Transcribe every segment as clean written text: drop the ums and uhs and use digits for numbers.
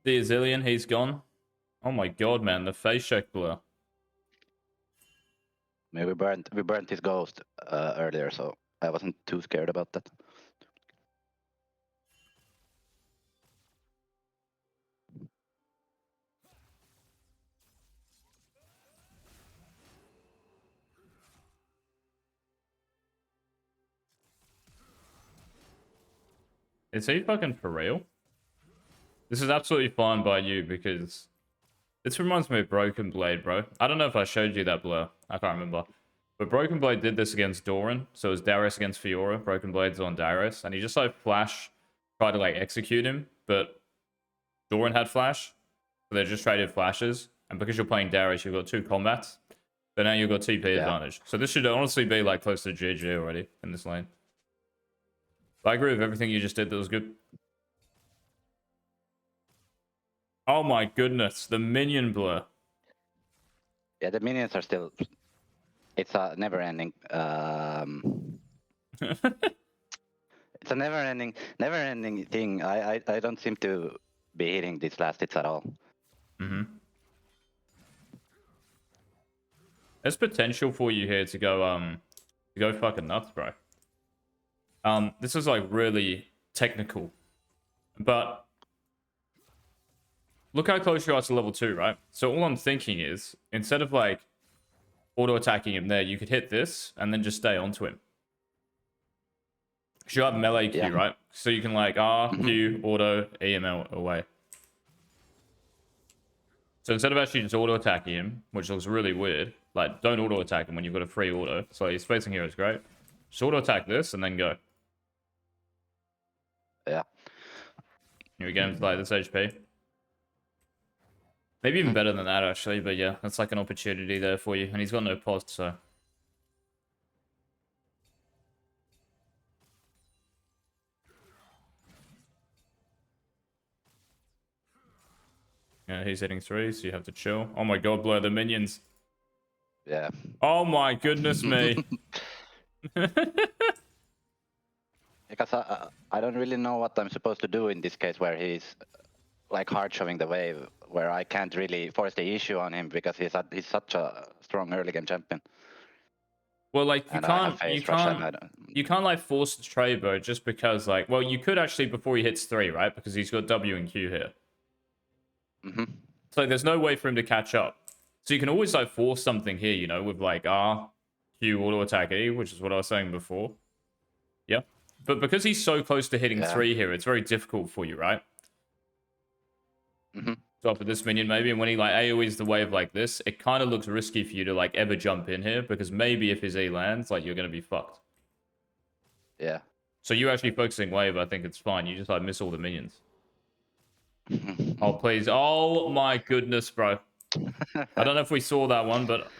The Azillion, he's gone. Oh my god, man, the face check blur. I mean, we burnt his ghost earlier, so I wasn't too scared about that. Is he fucking for real? This is absolutely fine by you because this reminds me of Broken Blade, bro. I don't know if I showed you that blur. I can't remember. But Broken Blade did this against Doran. So it was Darius against Fiora. Broken Blade's on Darius. And he just like flash, tried to like execute him. But Doran had flash. So they just traded flashes. And because you're playing Darius, you've got 2 combats. So now you've got TP advantage. So this should honestly be like close to GG already in this lane. But I agree with everything you just did. That was good. Oh my goodness, the minion blur. Yeah, the minions are still. It's a never-ending. It's a never-ending thing. I don't seem to be hitting these last hits at all. There's potential for you here to go fucking nuts, bro. This is like really technical, but look how close you are to level 2, right? So all I'm thinking is, instead of like auto-attacking him there, you could hit this and then just stay onto him. Because you have melee Q, right? So you can like R, Q, auto, EML away. So instead of actually just auto-attacking him, which looks really weird, like don't auto-attack him when you've got a free auto. So your spacing here is great. Just auto-attack this and then go. Yeah. You get him to like this HP. Maybe even better than that, actually. But yeah, that's like an opportunity there for you. And he's got no post, so. Yeah, he's hitting 3, so you have to chill. Oh my god, blur the minions. Yeah. Oh my goodness me. Because I don't really know what I'm supposed to do in this case where he's like hard shoving the wave, where I can't really force the issue on him because he's such a strong early game champion. Well, like you can't like force the trade, bro, just because like, well, you could actually before he hits 3, right? Because he's got W and Q here. So there's no way for him to catch up. So you can always like force something here, you know, with like R, Q, auto attack E, which is what I was saying before. Yeah. But because he's so close to hitting 3 here, it's very difficult for you, right? So for this minion maybe, and when he like AoEs the wave like this, it kind of looks risky for you to like ever jump in here, because maybe if his E lands, like you're going to be fucked. Yeah. So you actually focusing wave, I think it's fine. You just like miss all the minions. Oh, please. Oh my goodness, bro. I don't know if we saw that one, but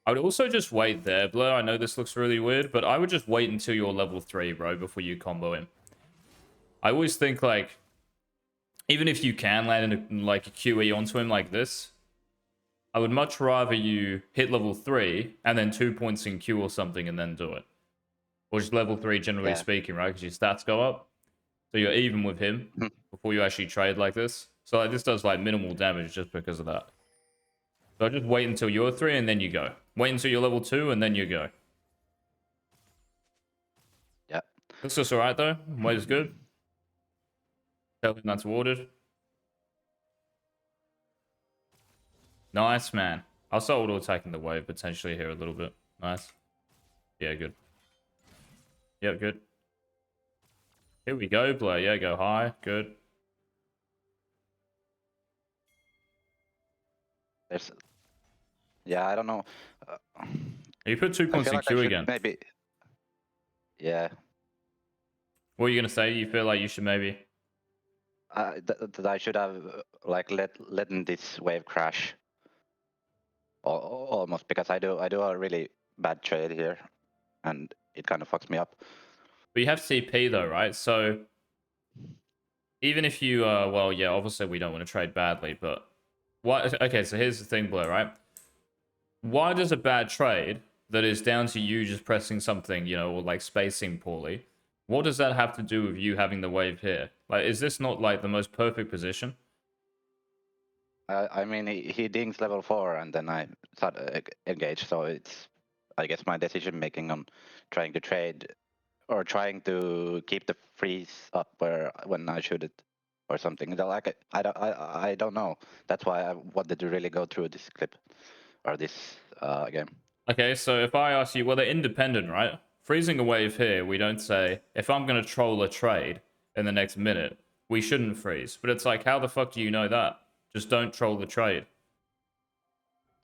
I would also just wait there, Blur. I know this looks really weird, but I would just wait until you're level 3, bro, before you combo him. I always think, like, even if you can land in like a QE onto him like this, I would much rather you hit level 3 and then 2 points in Q or something and then do it. Or just level 3, generally speaking, right? Because your stats go up. So you're even with him before you actually trade like this. So like, this does like minimal damage just because of that. So just wait until you're 3 and then you go. Wait until you're level 2 and then you go. Yeah. Looks just alright though. Wait is good. Tell him that's warded. Nice, man. I'll start auto-attacking the wave potentially here a little bit. Nice. Yeah, good. Yeah, good. Here we go, Blur. Yeah, go high. Good. Yeah, I don't know. You put 2 points in Q again. Maybe. Yeah. What are you gonna say? You feel like you should maybe? That I should have like letting this wave crash. Almost, because I do a really bad trade here, and it kind of fucks me up. But you have CP though, right? So even if you well, yeah, obviously we don't want to trade badly, but what? Okay, so here's the thing, Blur, right? Why does a bad trade that is down to you just pressing something, you know, or like spacing poorly, what does that have to do with you having the wave here? Like, is this not like the most perfect position? I mean, he dings level 4 and then I start engage. So it's, I guess, my decision making on trying to trade or trying to keep the freeze up when I shoot it or something. Like I don't know. That's why I wanted to really go through this clip or this game. Okay, so if I ask you, well, they're independent, right? Freezing a wave here, we don't say, if I'm going to troll a trade in the next minute, we shouldn't freeze. But it's like, how the fuck do you know that? Just don't troll the trade.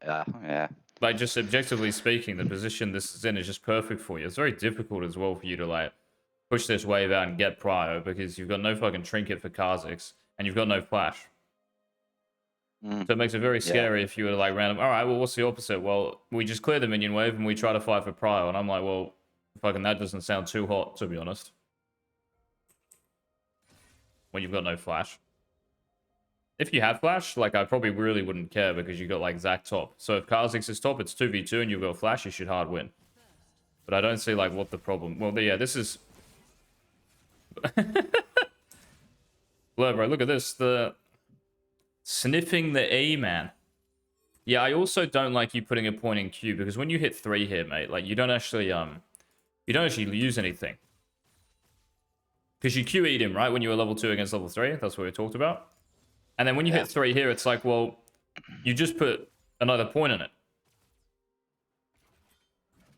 Yeah. Like, just objectively speaking, the position this is in is just perfect for you. It's very difficult as well for you to, like, push this wave out and get prio because you've got no fucking trinket for Kha'Zix and you've got no flash. So it makes it very scary if you were to, like, random, all right, well, what's the opposite? Well, we just clear the minion wave and we try to fight for prio. And I'm like, well, fucking that doesn't sound too hot, to be honest. When you've got no flash. If you have flash, like, I probably really wouldn't care because you got, like, Zac top. So if Kha'Zix is top, it's 2v2 and you've got flash, you should hard win. But I don't see, like, what the problem... Well, yeah, this is... Blur, bro, look at this. The... Sniffing the E, man. Yeah, I also don't like you putting a point in Q because when you hit 3 here, mate, like, you don't actually use anything. Because you QE'd him, right, when you were level 2 against level 3. That's what we talked about. And then when you hit 3 here, it's like, well, you just put another point in it.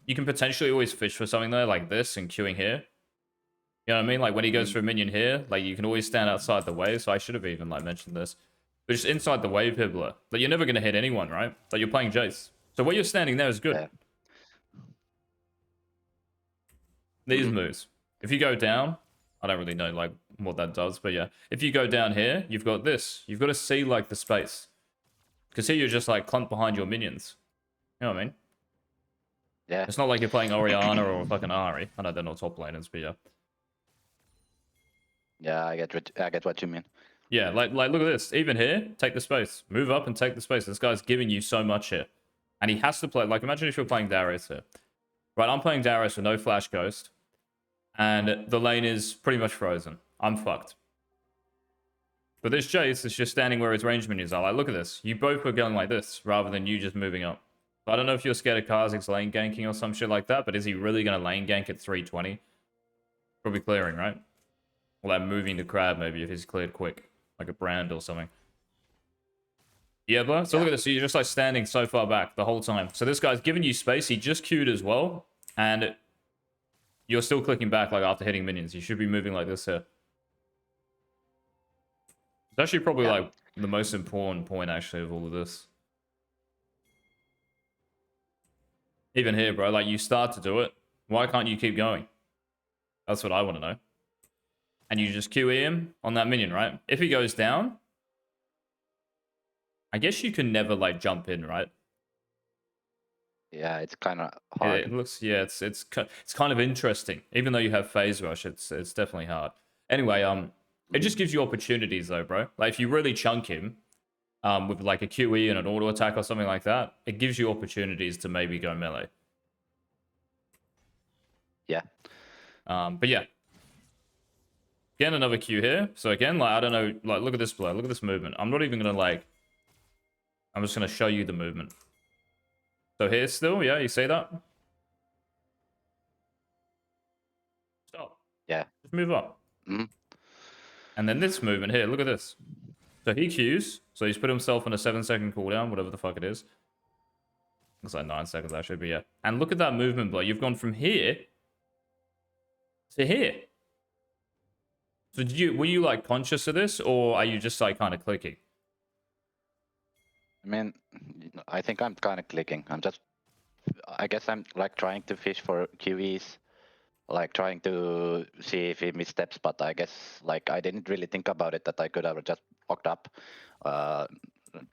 You can potentially always fish for something there like this and queuing here. You know what I mean? Like, when he goes for a minion here, like, you can always stand outside the wave. So I should have even, like, mentioned this. But just inside the wave, Hibbler. Like, you're never going to hit anyone, right? Like, you're playing Jayce. So where you're standing there is good. Yeah. These moves. If you go down, I don't really know, like, what that does. But, yeah. If you go down here, you've got this. You've got to see, like, the space. Because here you're just, like, clumped behind your minions. You know what I mean? Yeah. It's not like you're playing Orianna or fucking Ahri. I know they're not top laners, but yeah. Yeah, I get what you mean. Yeah, like look at this. Even here, take the space. Move up and take the space. This guy's giving you so much here. And he has to play... Like, imagine if you're playing Darius here. Right, I'm playing Darius with no Flash Ghost. And the lane is pretty much frozen. I'm fucked. But this Jayce is just standing where his range minions are. Like, look at this. You both were going like this, rather than you just moving up. So I don't know if you're scared of Kha'Zix lane ganking or some shit like that, but is he really going to lane gank at 320? Probably clearing, right? Or like moving the crab, maybe, if he's cleared quick. Like a brand or something. Yeah, bro. So look at this. So you're just like standing so far back the whole time. So this guy's giving you space. He just queued as well. And you're still clicking back like after hitting minions. You should be moving like this here. It's actually probably like the most important point actually of all of this. Even here, bro. Like, you start to do it. Why can't you keep going? That's what I want to know. And you just QE him on that minion, right? If he goes down, I guess you can never, like, jump in, right? Yeah, it's kind of hard. It looks, yeah, it's kind of interesting. Even though you have phase rush, it's definitely hard. Anyway, it just gives you opportunities, though, bro. Like, if you really chunk him, with, like, a QE and an auto attack or something like that, it gives you opportunities to maybe go melee. Yeah. But yeah. Again, another Q here. So again, like, I don't know, like, look at this blow. Look at this movement. I'm not even going to, like... I'm just going to show you the movement. So here still, yeah, you see that? Stop. Yeah. Just move up. And then this movement here, look at this. So he Qs. So he's put himself on a 7-second cooldown, whatever the fuck it is. Looks like 9 seconds actually, but yeah. And look at that movement, blow. You've gone from here to here. So were you like conscious of this, or are you just like kind of clicking? I mean, I think I'm kind of clicking. I guess I'm like trying to fish for QEs, like trying to see if he missteps, but I guess like I didn't really think about it that I could have just walked up.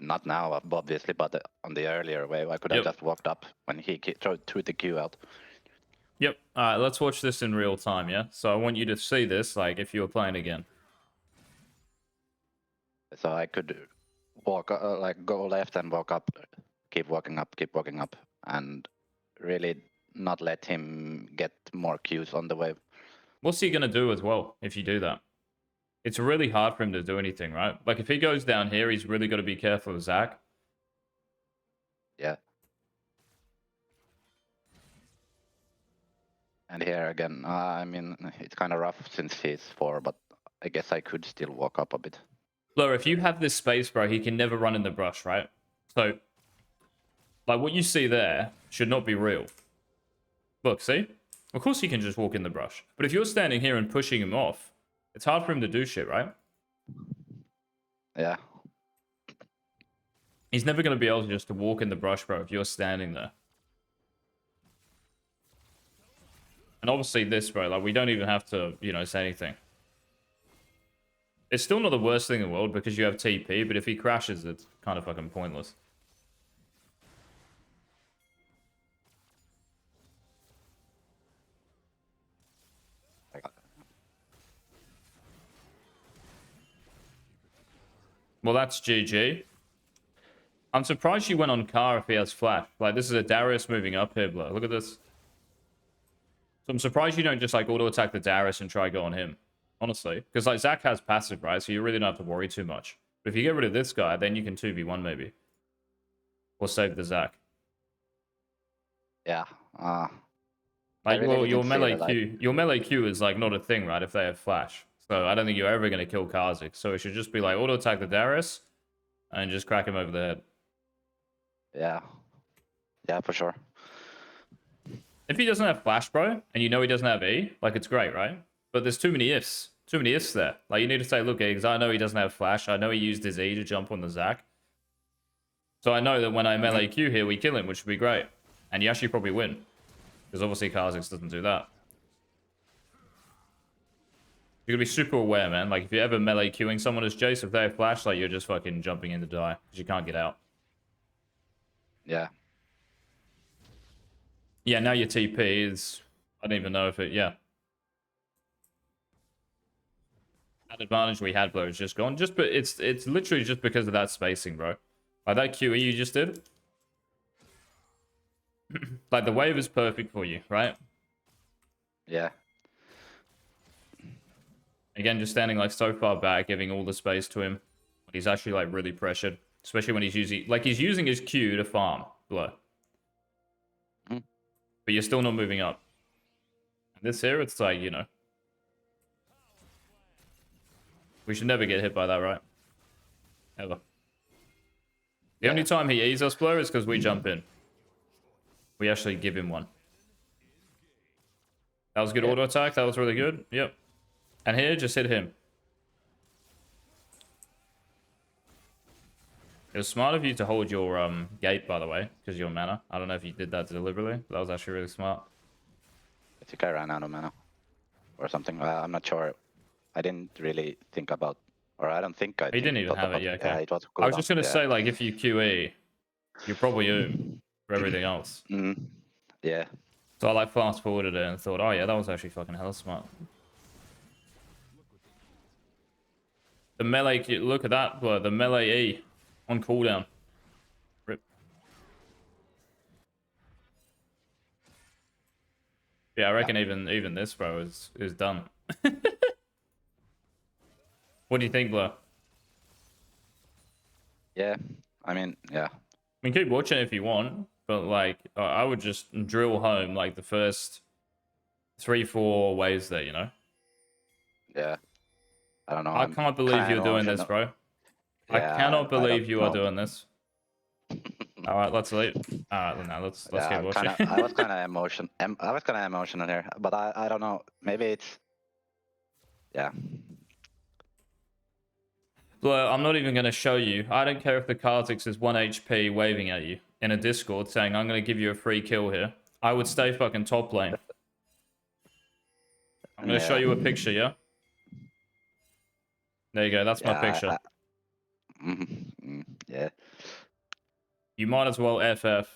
Not now, obviously, but on the earlier wave, I could have just walked up when he threw the Q out. Yep. All right, let's watch this in real time, yeah? So I want you to see this, like, if you were playing again. So I could walk, like, go left and walk up, keep walking up, and really not let him get more Qs on the wave. What's he going to do as well, if you do that? it's really hard for him to do anything, right? Like, if he goes down here, he's really got to be careful of Zach. Yeah. And here again, I mean, it's kind of rough since he's 4, but I guess I could still walk up a bit. Blur, if you have this space, bro, he can never run in the brush, right? So, like, what you see there should not be real. Look, see? Of course he can just walk in the brush. But if you're standing here and pushing him off, it's hard for him to do shit, right? Yeah. He's never going to be able to just to walk in the brush, bro, if you're standing there. And obviously this, bro, like, we don't even have to, you know, say anything. It's still not the worst thing in the world because you have TP, but if he crashes, it's kind of fucking pointless. Well, that's GG. I'm surprised you went on Car if he has flash. Like, this is a Darius moving up here, bro. Look at this. So I'm surprised you don't just, like, auto-attack the Darius and try go on him. Honestly. Because, like, Zach has passive, right? So you really don't have to worry too much. But if you get rid of this guy, then you can 2v1 maybe. Or save the Zach. Yeah. Like, really well, your didn't see melee that, Q, your melee Q is, like, not a thing, right? If they have flash. So I don't think you're ever going to kill Karzik. So it should just be, like, auto-attack the Darius and just crack him over the head. Yeah. Yeah, for sure. If he doesn't have flash, bro, and you know he doesn't have E, like, it's great, right? But there's too many ifs. Too many ifs there. Like, you need to say, look, because I know he doesn't have flash. I know he used his E to jump on the Zach. So I know that when I melee Q here, we kill him, which would be great. And you actually probably win. Because obviously Kha'Zix doesn't do that. You're gonna be super aware, man. Like, if you're ever melee queuing someone as Jayce, if they have flash, like, you're just fucking jumping in to die. Because you can't get out. Yeah. Yeah, now your TP is... I don't even know if it... Yeah. That advantage we had, bro, is just gone. But it's literally just because of that spacing, bro. Like, that QE you just did. Like, the wave is perfect for you, right? Yeah. Again, just standing, like, so far back, giving all the space to him. He's actually, like, really pressured. Especially when he's using... Like, he's using his Q to farm, Blur. Mm. But you're still not moving up. And this here, it's like, you know... We should never get hit by that, right? Ever. The only time he E's us, Blur, is because we jump in. We actually give him one. That was good auto attack. That was really good. Yep. And here, just hit him. It was smart of you to hold your gate, by the way, because your mana. I don't know if you did that deliberately, but that was actually really smart. I think I ran out of mana. Or something. I'm not sure. I didn't really think about... Or I don't think I You didn't even have about, it, yeah, okay. Yeah, it was I was just going to say, like, if you QE, you're probably for everything else. Yeah. So I, like, fast-forwarded it and thought, oh, yeah, that was actually fucking hella smart. The melee... Look at that, bro. The melee E on cooldown. Rip. Yeah, I reckon even this, bro, is done. What do you think, Blur? Yeah. I mean, yeah. I mean, keep watching if you want, but, like, I would just drill home, like, the first 3-4 waves there, you know? Yeah. I don't know. I can't believe you're doing this, bro. Yeah, I cannot believe you are know. doing this. All right, let's leave. All right, then now let's keep watching. I was kind of emotional here, but I don't know. Maybe it's... Yeah. Blur, I'm not even going to show you. I don't care if the Kha'Zix is 1 HP waving at you in a Discord saying, I'm going to give you a free kill here. I would stay fucking top lane. I'm going to show you a picture, yeah? There you go. That's my picture. Yeah. You might as well FF.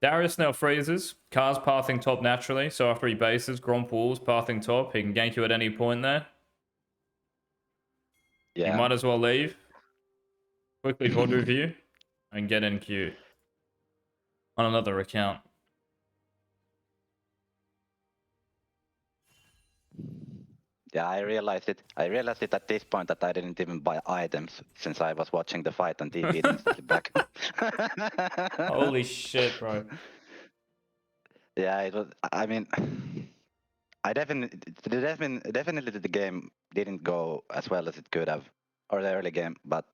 Darius now freezes. Car's pathing top naturally, so after he bases, Gromp walls, pathing top. He can gank you at any point there. Yeah. You might as well leave. Quickly VOD review. And get in queue. On another account. Yeah, I realized it. I realized it at this point that I didn't even buy items since I was watching the fight and TP'd instantly back. Holy shit, bro. Yeah, it was. I mean, I definitely the game didn't go as well as it could have, or the early game. But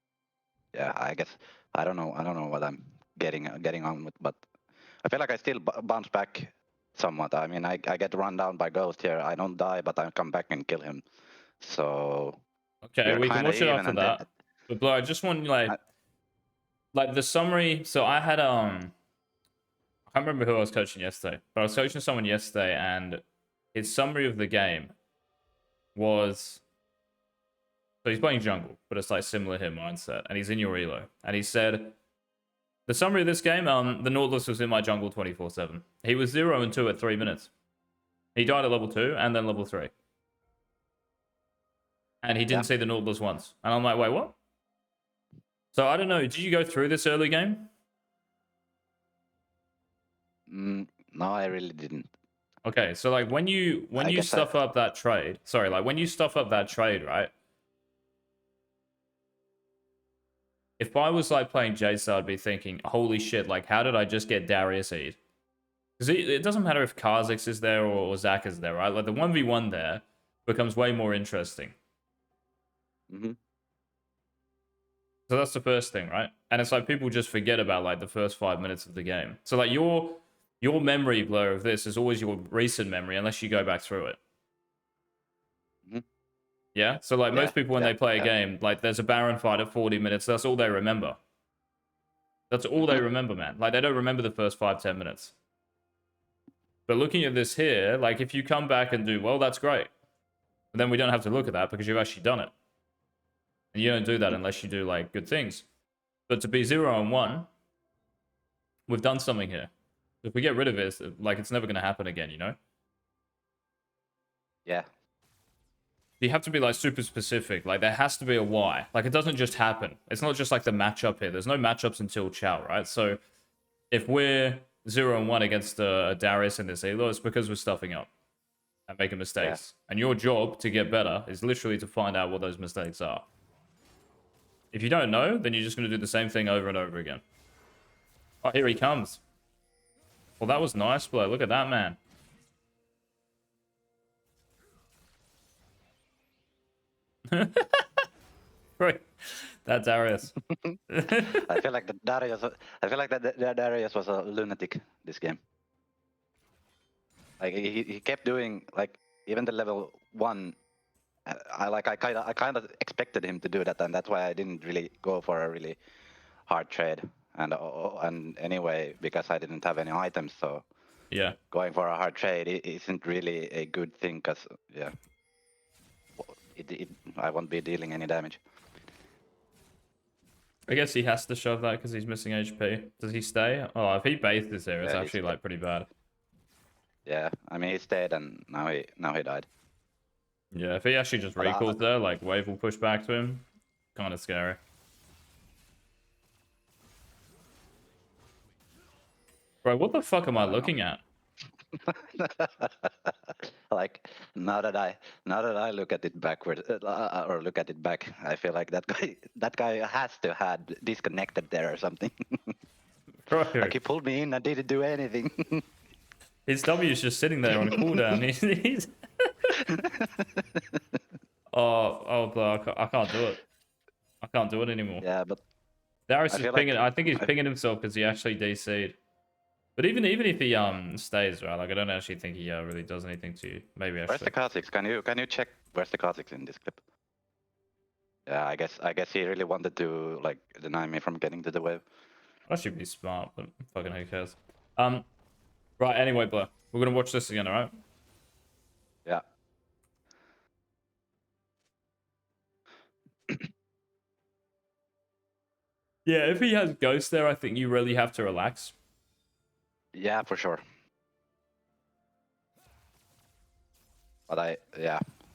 yeah, I guess I don't know. I don't know what I'm getting on with, but I feel like I still bounce back somewhat. I mean, I get run down by Ghost here. I don't die, but I come back and kill him. So Okay, we're we can kind of watch it even. after And then that. But bro, I just want I, like the summary. So I had I can't remember who I was coaching yesterday, but I was coaching someone yesterday, and his summary of the game was so he's playing jungle, but it's like similar hit mindset, and he's in your elo, and he said the summary of this game, the Nautilus was in my jungle 24/7. He was 0 and 2 at 3 minutes. He died at level 2 and then level 3, and he didn't yeah. see the Nautilus once, and I'm like, wait, what? So I don't know. Did you go through this early game? No, I really didn't. Okay, so like when you I guess stuff up that trade, sorry, like when you stuff up that trade, right? If I was like playing Jayce, I'd be thinking, holy shit, like how did I just get Darius Eid? Because it doesn't matter if Kha'Zix is there or Zach is there, right? Like the 1v1 there becomes way more interesting. hmm So that's the first thing, right? And it's like people just forget about like the first 5 minutes of the game. So like your memory blur of this is always your recent memory unless you go back through it. hmm Yeah? So like Yeah, most people when yeah, they play a yeah. game, like there's a Baron fight at 40 minutes, that's all they remember. That's all they hmm remember, man. Like they don't remember the first 5-10 minutes. But looking at this here, like if you come back and do well, that's great. But then we don't have to look at that because you've actually done it. And you don't do that hmm unless you do like good things. But to be 0 and 1, we've done something here. If we get rid of it, like it's never going to happen again, you know? Yeah. You have to be like super specific. Like there has to be a why. Like it doesn't just happen. It's not just like the matchup here. There's no matchups until Chow, right? So if we're 0 and 1 against a Darius in this elo, it's because we're stuffing up and making Yeah. mistakes. And your job to get better is literally to find out what those mistakes are. If you don't know, then you're just going to do the same thing over and over again. Oh, here he comes. Well, that was nice, bro. Look at that, man. Right. That's Darius. I feel like the Darius. I feel like that Darius was a lunatic this game. Like he kept doing like even the level 1. I kind of expected him to do that, and that's why I didn't really go for a really hard trade. And anyway, because I didn't have any items, so Yeah. going for a hard trade isn't really a good thing. Cause yeah, I won't be dealing any damage. I guess he has to shove that because he's missing HP. Does he stay? Oh, if he bathed this here, it's Yeah, actually like pretty bad. yeah. I mean, he stayed, and now he died. Yeah, if he actually just But recalls there, like wave will push back to him. Kind of scary. Bro, what the fuck am I I don't know. looking at? Like now that I look at it backward or look at it back, I feel like that guy has to had disconnected there or something. Bro, Like he pulled me in and didn't do anything. his W is just sitting there on a cooldown. He's... oh, bro, I can't do it. I can't do it anymore. Yeah, but Darius I is feel pinging. like I think he's pinging himself because he actually DC'd. But even if he stays, right? Like I don't actually think he really does anything to you. Maybe where's the actually. Kha'Zix? Can you check where's the Kha'Zix in this clip? Yeah, I guess he really wanted to like deny me from getting to the wave. I should be smart, but fucking who cares? Right. Anyway, Blair, we're gonna watch this again, alright? Yeah. Yeah. If he has Ghost there, I think you really have to relax. Yeah, for sure. But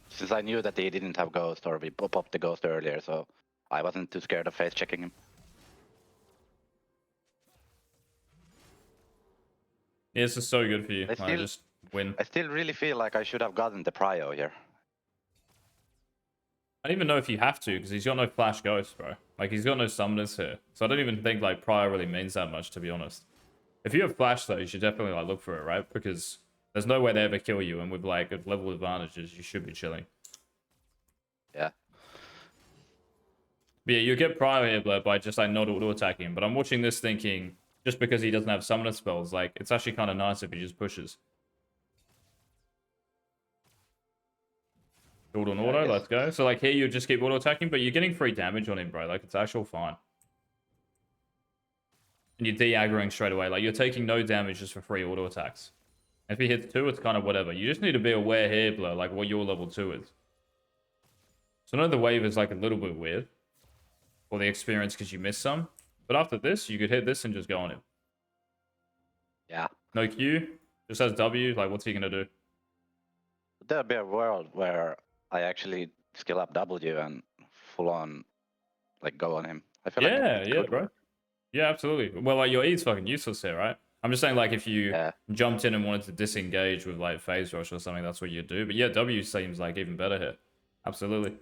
since I knew that he didn't have Ghost or we popped the Ghost earlier, so I wasn't too scared of face checking him. Yeah, this is so good for you. I Like, just win. still really feel like I should have gotten the prio here. I don't even know if you have to, because he's got no Flash Ghost, bro. Like, he's got no Summoners here. So I don't even think, like, Prior really means that much, to be honest. If you have Flash, though, you should definitely, like, look for it, right? Because there's no way they ever kill you, and with, like, level advantages, you should be chilling. Yeah. But yeah, you get Prior here, Blur, by just, like, not auto-attacking. But I'm watching this thinking, just because he doesn't have Summoner spells, like, it's actually kind of nice if he just pushes. Build on auto, let's go. So, like, here you just keep auto-attacking, but you're getting free damage on him, bro. Like, it's actual fine. And you're de-aggroing straight away. Like, you're taking no damage just for free auto-attacks. If he hits 2, it's kind of whatever. You just need to be aware here, Blur, like, what your level 2 is. So, I know the wave is, like, a little bit weird. For the experience, because you missed some. But after this, you could hit this and just go on him. Yeah. No Q. Just has W. Like, what's he going to do? There'll be a world where I actually skill up W and full on, like, go on him. I feel like it could bro. work. Yeah, absolutely. Well, like, your E's fucking useless here, right? I'm just saying, like, if you jumped in and wanted to disengage with, like, phase rush or something, that's what you'd do. But yeah, W seems, like, even better here. Absolutely.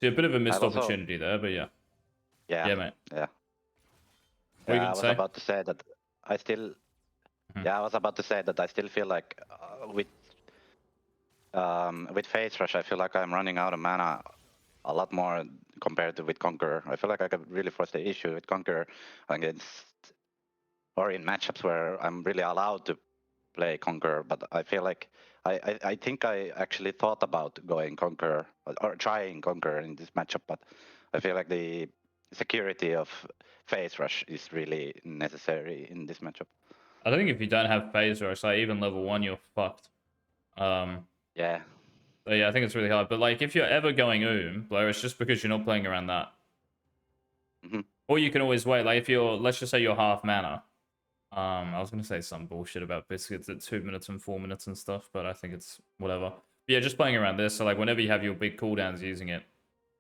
See, a bit of a missed opportunity there, but yeah. Yeah, mate. Yeah. What I was about to say that I still... Yeah, I was about to say that I still feel like with phase rush, I feel like I'm running out of mana a lot more compared to with Conqueror. I feel like I could really force the issue with Conqueror against, or in matchups where I'm really allowed to play Conqueror, but I feel like I think I actually thought about going Conqueror or trying Conqueror in this matchup, but I feel like the security of phase rush is really necessary in this matchup. I think if you don't have phase rush, like even level 1, you're fucked. Yeah. So yeah, I think it's really hard. But like, if you're ever going Blur, it's just because you're not playing around that. Or you can always wait. Like if you're, let's just say you're half mana. I was gonna say some bullshit about biscuits at 2 minutes and 4 minutes and stuff, but I think it's whatever. But yeah, just playing around this. So like, whenever you have your big cooldowns, using it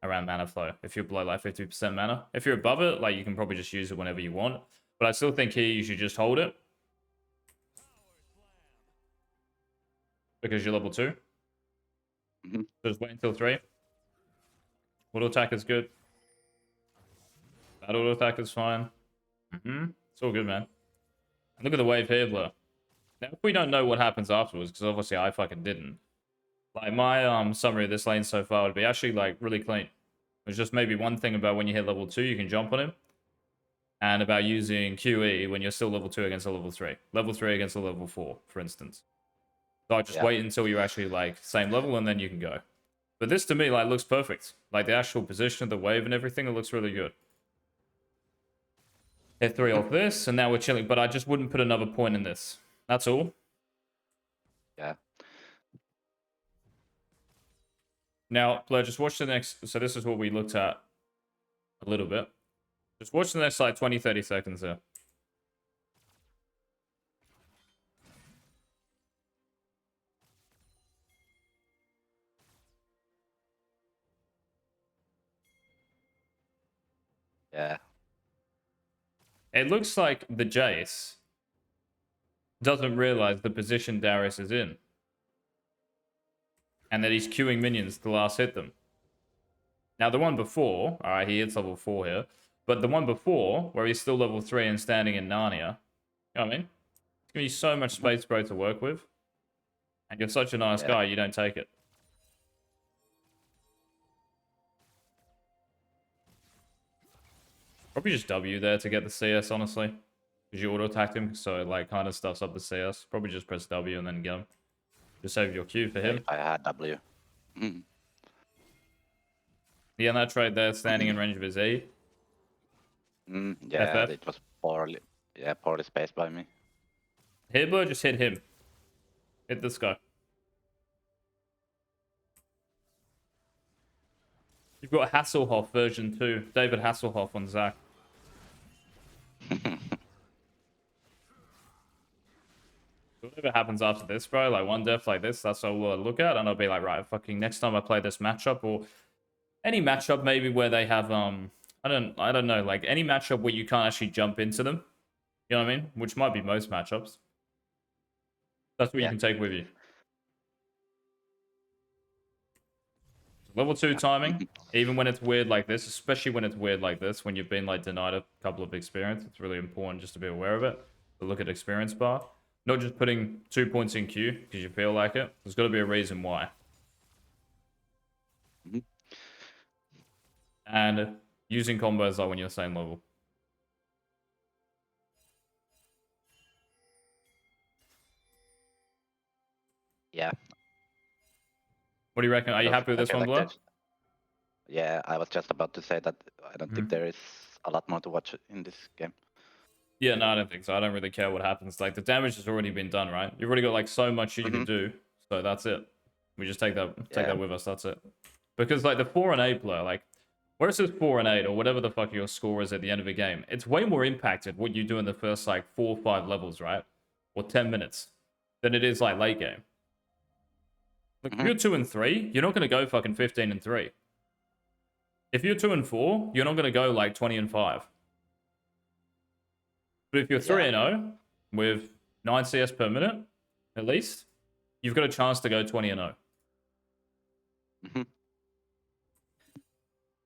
around mana flow. If you're below like 50% mana, if you're above it, like you can probably just use it whenever you want. But I still think here you should just hold it because you're level 2. So just wait until 3. Auto attack is good. That auto attack is fine. It's all good, man. And look at the wave here, Blur. Now, if we don't know what happens afterwards, because obviously I fucking didn't. Like, my summary of this lane so far would be actually, like, really clean. There's just maybe one thing about when you hit level 2, you can jump on him. And about using QE when you're still level 2 against a level 3. Level 3 against a level 4, for instance. So I just wait until you're actually, like, same level, and then you can go. But this, to me, like, looks perfect. Like, the actual position of the wave and everything, it looks really good. Hit 3 off this, and now we're chilling. But I just wouldn't put another point in this. That's all. Yeah. Now, Blur, just watch the next... So this is what we looked at a little bit. Just watch the next, like, 20, 30 seconds there. Yeah. It looks like the Jayce doesn't realize the position Darius is in. And that he's queuing minions to last hit them. Now, the one before... Alright, he hits level 4 here. But the one before, where he's still level 3 and standing in Narnia... You know what I mean? It's giving you so much space, bro, to work with. And you're such a nice guy, you don't take it. Probably just W there to get the CS, honestly. Because you auto-attacked him, so it like kind of stuffs up the CS. Probably just press W and then get him. Just save your Q for him. I had W. Yeah, and that trade there, standing in range of his E. Yeah, it was poorly spaced by me. Hitler, just hit him. Hit this guy. You've got Hasselhoff version 2. David Hasselhoff on Zac. Whatever happens after this, bro, like one death like this, that's what we'll look at, and I'll be like, right, fucking next time I play this matchup, or any matchup maybe where they have, I don't know, like any matchup where you can't actually jump into them, you know what I mean? Which might be most matchups. That's what you Yeah. can take with you. Level 2 timing, even when it's weird like this, especially when it's weird like this, when you've been like denied a couple of experience, it's really important just to be aware of it. To look at experience bar. Not just putting 2 points in queue because you feel like it. There's got to be a reason why. Mhm. And using combos like when you're same level. Yeah. What do you reckon? Are you happy with I this feel one, like Blur? yeah, I was just about to say that I don't think Mhm. there is a lot more to watch in this game. Yeah, no, I don't think so. I don't really care what happens. Like, the damage has already been done, right? You've already got, like, so much shit you can do. So that's it. We just take Yeah. that with us. That's it. Because, like, the 4 and 8 Blur, like, where it says 4 and 8 or whatever the fuck your score is at the end of a game, it's way more impacted what you do in the first, like, 4 or 5 levels, right? Or 10 minutes than it is, like, late game. Like, if you're 2 and 3, you're not going to go fucking 15 and 3. If you're 2 and 4, you're not going to go, like, 20 and 5. But if you're 3 and 0 with 9 CS per minute, at least, you've got a chance to go 20 and 0. Mhm.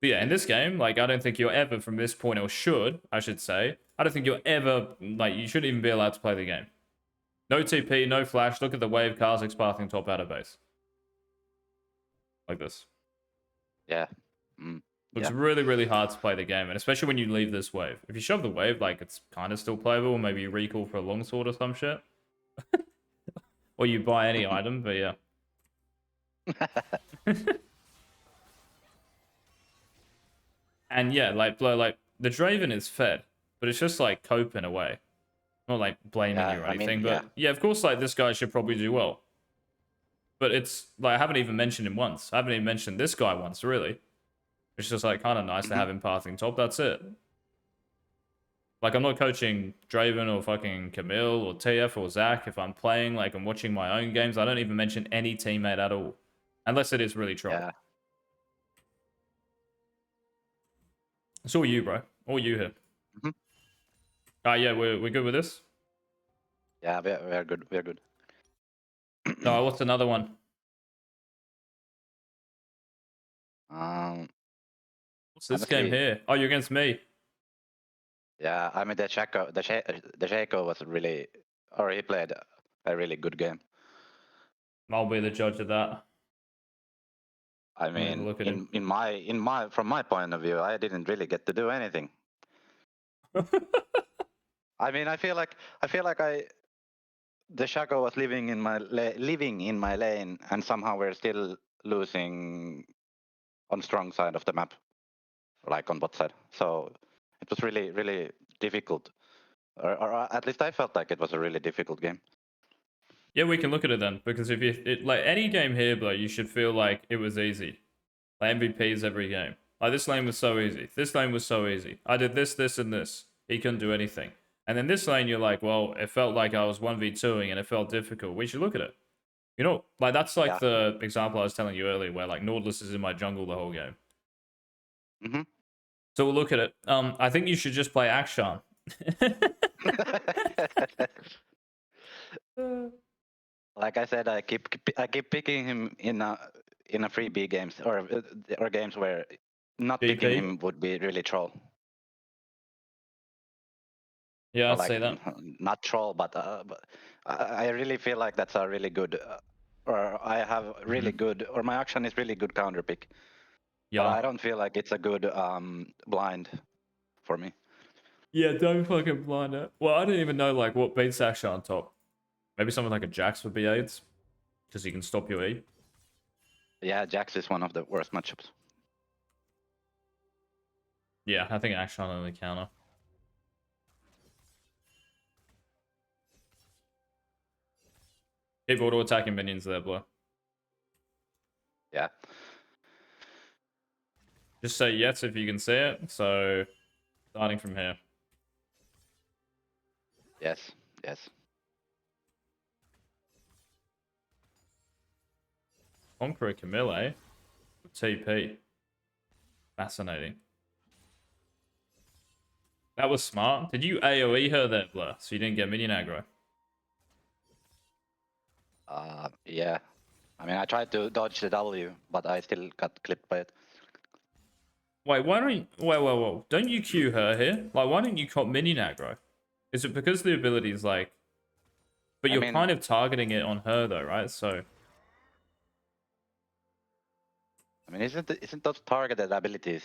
But yeah, in this game, like, I don't think you're ever from this point, or should, I should say, I don't think you're ever, like, you shouldn't even be allowed to play the game. No TP, no flash. Look at the wave, Kha'Zix pathing top out of base. Like this. Yeah. Mm. Looks Yeah. really, really hard to play the game, and especially when you leave this wave. If you shove the wave, like, it's kind of still playable. Maybe you recall for a longsword or some shit. Or you buy any item, but yeah. And yeah, like, like, the Draven is fed, but it's just like cope in a way. Not like blaming you Yeah. or I mean, anything, yeah. but yeah, of course, like, this guy should probably do well. But it's like, I haven't even mentioned him once. I haven't even mentioned this guy once, really. It's just like kind of nice to have him pathing top. That's it. Like, I'm not coaching Draven or fucking Camille or TF or Zach if I'm playing. Like, I'm watching my own games. I don't even mention any teammate at all. Unless it is really troll. Yeah. It's all you, bro. All you here. Mhm. Yeah, we're good with this? Yeah. We're good. We're good. No, what's another one? Um. What's this game Honestly, here? Oh, you're against me. yeah. I mean, the Shaco was really, or he played a really good game. I'll be the judge of that. I Let me have a mean, look at him. from my point of view, I didn't really get to do anything. I mean, I feel like the Shaco was living in my lane, and somehow we're still losing on strong side of the map, like on bot side. So it was really, really difficult, or at least I felt like it was a really difficult game. Yeah, we can look at it then, because if like any game here, bro, you should feel like it was easy. Like MVPs every game. Like, this lane was so easy. This lane was so easy. I did this, this, and this. He couldn't do anything. And then this lane, you're like, well, it felt like I was 1v2ing and it felt difficult. We should look at it. You know, like, that's like Yeah. the example I was telling you earlier, where like Nautilus is in my jungle the whole game. Hmm. So we'll look at it. I think you should just play Akshan. Like I said, I keep picking him in a free B games or games where not picking GP. him would be really troll. Yeah, Or I'd like say that. not troll, but I really feel like that's a really good, or I have really good, or my action is really good counter pick. But Yeah. I don't feel like it's a good blind for me. Yeah, don't fucking blind it. Well, I didn't even know like what beats Akshan on top. Maybe something like a Jax would be aids, because he can stop your E. Yeah, Jax is one of the worst matchups. Yeah, I think Akshan only counter. Keep auto attacking minions there, bro. Yeah. Just say yes if you can see it. So, starting from here. Yes. Yes. Conqueror Camille, eh? TP. Fascinating. That was smart. Did you AoE her there, Blur? So you didn't get minion aggro? Yeah. I mean, I tried to dodge the W, but I still got clipped by it. Wait, why don't you... Wait. Don't you Q her here? Like, why don't you cop minion aggro? Is it because the ability is like... But I you're mean, kind of targeting it on her though, right? So... isn't those targeted abilities,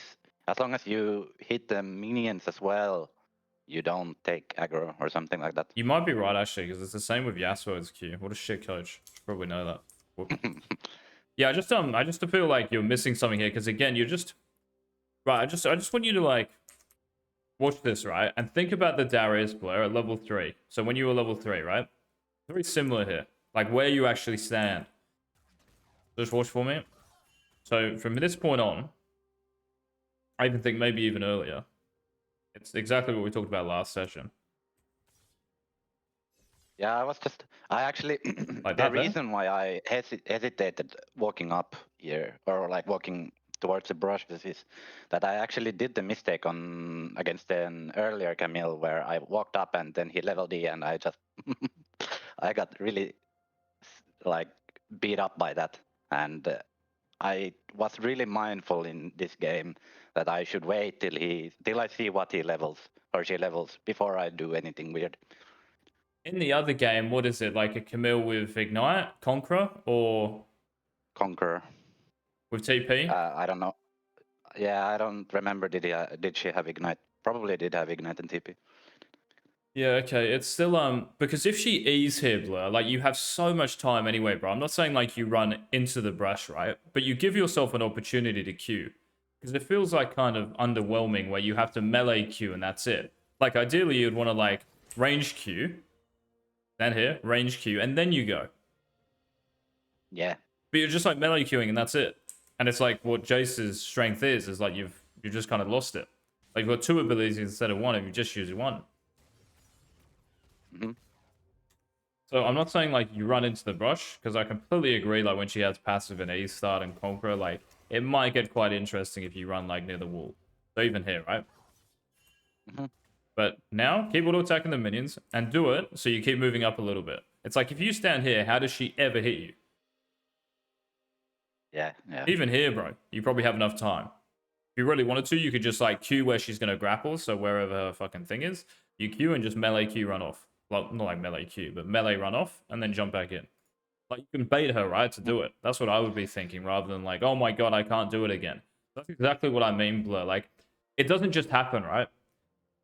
as long as you hit the minions as well, you don't take aggro or something like that? You might be right, actually, because it's the same with Yasuo's Q. What a shit coach. Should probably know that. Whoop. Yeah, I just feel like you're missing something here, because again, you're just... Right, I just want you to, like... Watch this, right? And think about the Darius player at level 3. So when you were level 3, right? Very similar here. Like, where you actually stand. Just watch for me. So from this point on, I even think maybe even earlier, it's exactly what we talked about last session. Yeah, I actually, Like the that there. reason why I hesitated walking up here, or like walking towards the brushes, is that I actually did the mistake against an earlier Camille where I walked up and then he leveled E and I just, I got really like beat up by that. And I was really mindful in this game that I should wait till I see what he levels or she levels before I do anything weird. In the other game, what is it? Like a Camille with Ignite, Conqueror, or Conquer. with TP? I don't know. Yeah, I don't remember. Did she have ignite? Probably did have ignite and TP. Yeah, okay. It's still because if she E's here, Blur, like you have so much time anyway, bro. I'm not saying like you run into the brush, right? But you give yourself an opportunity to Q. Because it feels like kind of underwhelming where you have to melee Q and that's it. Like ideally you'd want to like range Q, then here, range Q, and then you go. Yeah. But you're just like melee queuing and that's it. And it's like what Jayce's strength is like you've just kind of lost it. Like you've got two abilities instead of one if you just use one. Hmm. So I'm not saying like you run into the brush, because I completely agree, like when she has passive and E start and Conqueror, like it might get quite interesting if you run like near the wall. So even here, right? Hmm. But now keep auto attacking the minions and do it so you keep moving up a little bit. It's like if you stand here, how does she ever hit you? Yeah. Yeah. Even here, bro, you probably have enough time. If you really wanted to, you could just like Q where she's gonna grapple, so wherever her fucking thing is, you Q and just melee Q run off. Well, not like melee Q, but melee run off and then jump back in. Like you can bait her, right, to do it. That's what I would be thinking, rather than like, oh my god, I can't do it again. That's exactly what I mean, Blur. Like, it doesn't just happen, right?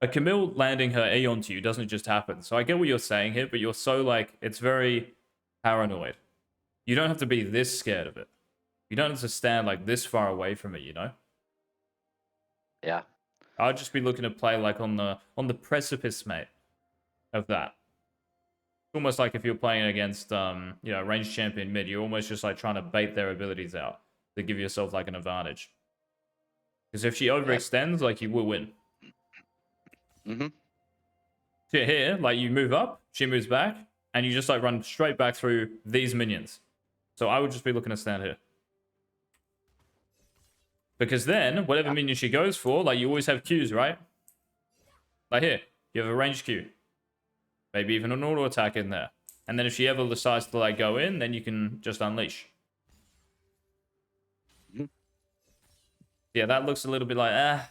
A Camille landing her E onto you doesn't just happen. So I get what you're saying here, but you're so like, it's very paranoid. You don't have to be this scared of it. You don't have to stand like this far away from it, you know? Yeah. I'd just be looking to play like on the precipice, mate, of that. It's almost like if you're playing against ranged champion mid, you're almost just like trying to bait their abilities out to give yourself like an advantage. Because if she Yeah. overextends, like you will win. Hmm. So here, like you move up, she moves back, and you just like run straight back through these minions. So I would just be looking to stand here. Because then, whatever Yeah. minion she goes for, like you always have Qs, right? Like here, you have a ranged Q. Maybe even an auto attack in there. And then if she ever decides to like go in, then you can just unleash. Hmm. Yeah, that looks a little bit like,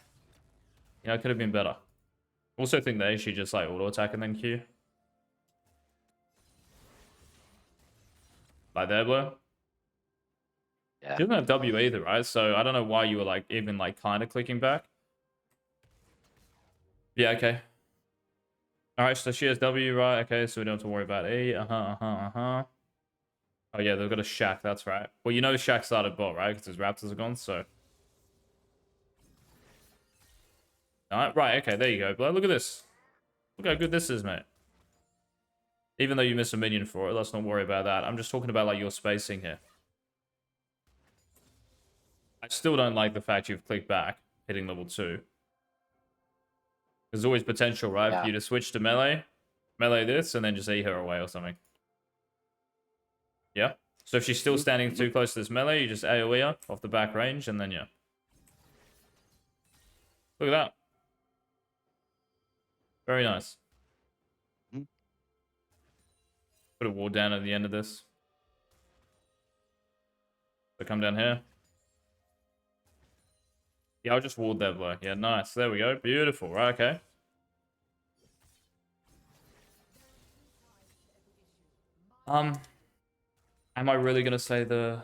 it could have been better. Also think that she just like auto attack and then Q. Like there, Blue. Yeah. She doesn't have W either, right? So I don't know why you were like even like kind of clicking back. Yeah, okay. Alright, so she has W, right? Okay, so we don't have to worry about E. Oh yeah, they've got a Shack, that's right. Well, you know Shack started bot, right? Because his Raptors are gone, so. Alright, right, okay, there you go, Blur. Look at this. Look how good this is, mate. Even though you miss a minion for it, let's not worry about that. I'm just talking about like your spacing here. I still don't like the fact you've clicked back, hitting level 2. There's always potential, right, for Yeah. you to switch to melee this, and then just E her away or something. Yeah? So if she's still standing too close to this melee, you just AoE her off the back range, and then yeah. Look at that. Very nice. Mhm. Put a ward down at the end of this. So come down here. Yeah, I'll just ward that blow. Yeah, nice. There we go. Beautiful. Right, okay. Am I really gonna say the...